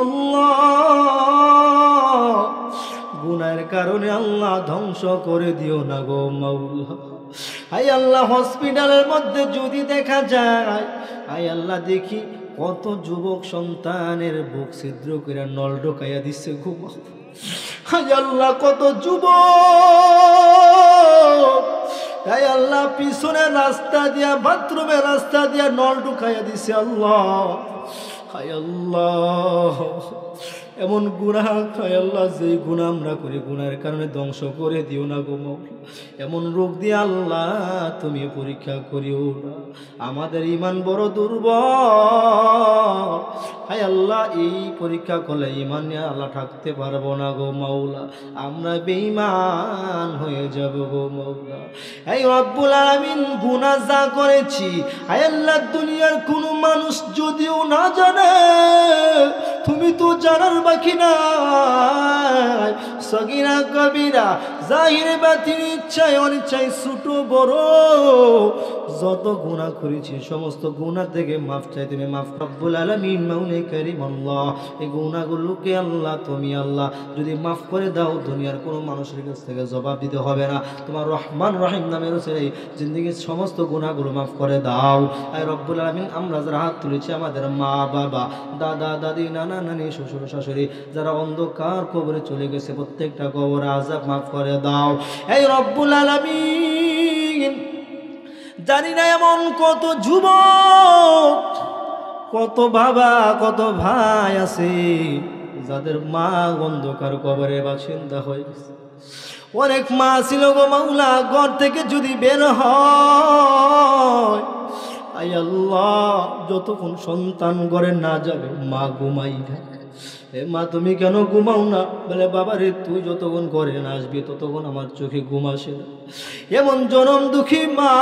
আল্লাহ গুনাহের কারণে আল্লাহ ধ্বংস করে দিও না গো মাওলা। হাই আল্লাহ, হসপিটালের মধ্যে যদি দেখা যায়, হাই আল্লাহ দেখি কত যুবক সন্তানের বুক ছিদ্র করে নল ঢোকাইয়া দিচ্ছে গো মাওলা। হাই আল্লাহ, কত যুবক, তাই আল্লাহ পিছনের রাস্তা দিয়া, বাথরুমের রাস্তা দিয়া নল ঢুকাইয়া দিছে আল্লাহ। হায় আল্লাহ, এমন গুনাহ হায় আল্লাহ, যে গুনাহ আমরা করি, গুনাহের কারণে ধ্বংস করে দিও না গো মাওলা। এমন রোগ দিয়ে আল্লাহ তুমি পরীক্ষা করিও না, আমাদের ঈমান বড় দুর্বল। হায় আল্লাহ, এই পরীক্ষা করলে ঈমান নিয়ে আল্লাহ থাকতে পারবো না গো মাওলা, আমরা বেঈমান হয়ে যাব গো মাওলা। এই রব্বুল আলামিন, গুনাহ যা করেছি হায় আল্লাহ, দুনিয়ার কোনো মানুষ যদিও না জানে, তুমি তো জানার বাকি নাই। সগীরা কবিরা, জাহিরে বাতিনি, ইচ্ছায় অনিচ্ছায়, ছোট বড় যত গুনাহ করেছি সমস্ত গুনাহ থেকে মাফ চাই, তুমি মাফ রব্বুল আলামিন মাওলা কারীম আল্লাহ। এই গুনাহগুলোকে আল্লাহ তুমি আল্লাহ যদি মাফ করে দাও, দুনিয়ার কোনো মানুষের কাছ থেকে জবাব দিতে হবে না। তোমার রহমান রহিম নামের উসিলায় জিন্দেগির সমস্ত গুনাহগুলো মাফ করে দাও। আয় রব্বুল আলামিন, আমরা যারা হাত তুলেছি, আমাদের মা বাবা, দাদা দাদি, নানা নানি, শ্বশুর শাশুড়ি যারা অন্ধকার কবরে চলে গেছে, প্রত্যেকটা কবর আযাব মাফ করে দাও। এই রব্বুল আলামিন, জানি না এমন কত যুবক, কত বাবা, কত ভাই আছে যাদের মা অন্ধকার কবরে বাসিন্দা হয়ে গেছে। অনেক মা ছিল গো মাওলা, ঘর থেকে যদি বের হয়, আয় আল্লাহ, যতক্ষণ সন্তান ঘরে না যাবে মা ঘুমাই থাকে। এ মা, তুমি কেন ঘুমাও না? বলে বাবা রে, তুই যতক্ষণ ঘরে না আসবি ততক্ষণ আমার চোখে ঘুম আসে না। এমন জনম দুঃখী মা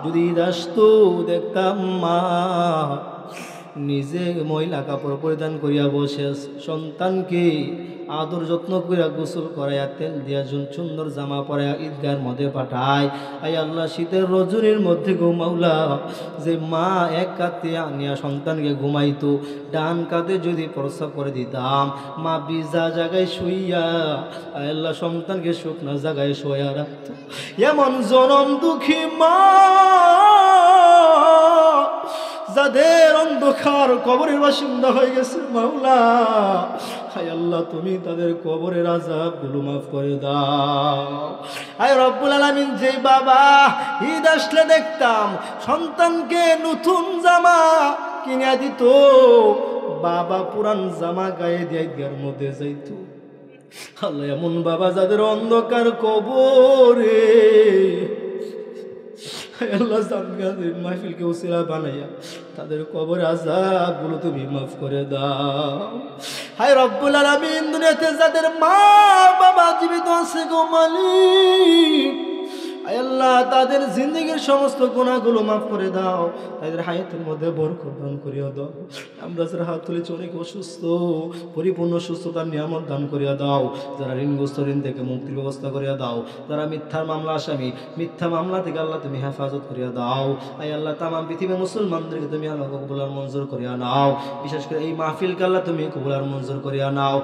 যদি আসতো, দেখতাম মা নিজে মহিলা কাপড় পরিধান করিয়া বসে আছে, সন্তানকে আদর যত্ন কইরা গোসল করাইয়া তেল দিয়া সুন্দর জামা পরাইয়া ঈদগাহের মধ্যে পাঠায়। আই আল্লাহ শীতের রজনীর মধ্যে গো মাওলা, যে মা এক কাতে আনিয়া সন্তানকে ঘুমাইতো, ডান কাতে যদি প্রস্রাব করে দিতাম, মা ভিজা জায়গায় শুইয়া আয় আল্লাহ সন্তানকে শুকনা জায়গায় শোয়া রাখতো। এমন জনম দুঃখী মা যাদের অন্ধকার কবরের বাসিন্দা হয়ে গেছে মাওলা, হায় আল্লাহ তুমি তাদের কবরের আযাবগুলো মাফ করে দাও। আয় রব্বুল আলামিন, যে বাবা ঈদ আসলে দেখতাম সন্তানকে নতুন জামা কিনে দিত, বাবা পুরান জামা গায়ে দিয়ে ঈদগাহের মধ্যে যাইতো। আল্লাহ এমন বাবা যাদের অন্ধকার কবরে আল্লাহ জান্নাতের মাহফিলকে ওসিলা বানাইয়া তাদের কবর আযাবগুলো তুমি মাফ করে দাও। হায় রব্বুল আলামিন, দুনিয়াতে যাদের মা বাবা জীবিত আছে গো মালিক, আয় আল্লাহ তাদের জিন্দেগির সমস্ত গুনাহগুলো মাফ করে দাও, তাদের হায়াতের মধ্যে বরকত দান করিয়া দাও। আমরা যারা হাত তুলেছি অনেক অসুস্থ, পরিপূর্ণ সুস্থতার নিয়ামত দান করিয়া দাও। যারা ঋণগ্রস্ত, ঋণ থেকে মুক্তির ব্যবস্থা করিয়া দাও। যারা মিথ্যার মামলা আসামি, মিথ্যা মামলা থেকে আল্লাহ তুমি হেফাজত করিয়া দাও। আয় আল্লাহ তামাম পৃথিবীর মুসলমানদেরকে তুমি আল্লাহ কবুল আর মঞ্জুর করিয়া নাও। বিশেষ করে এই মাহফিলকে আল্লাহ তুমি কবুল আর মঞ্জুর করিয়া নাও।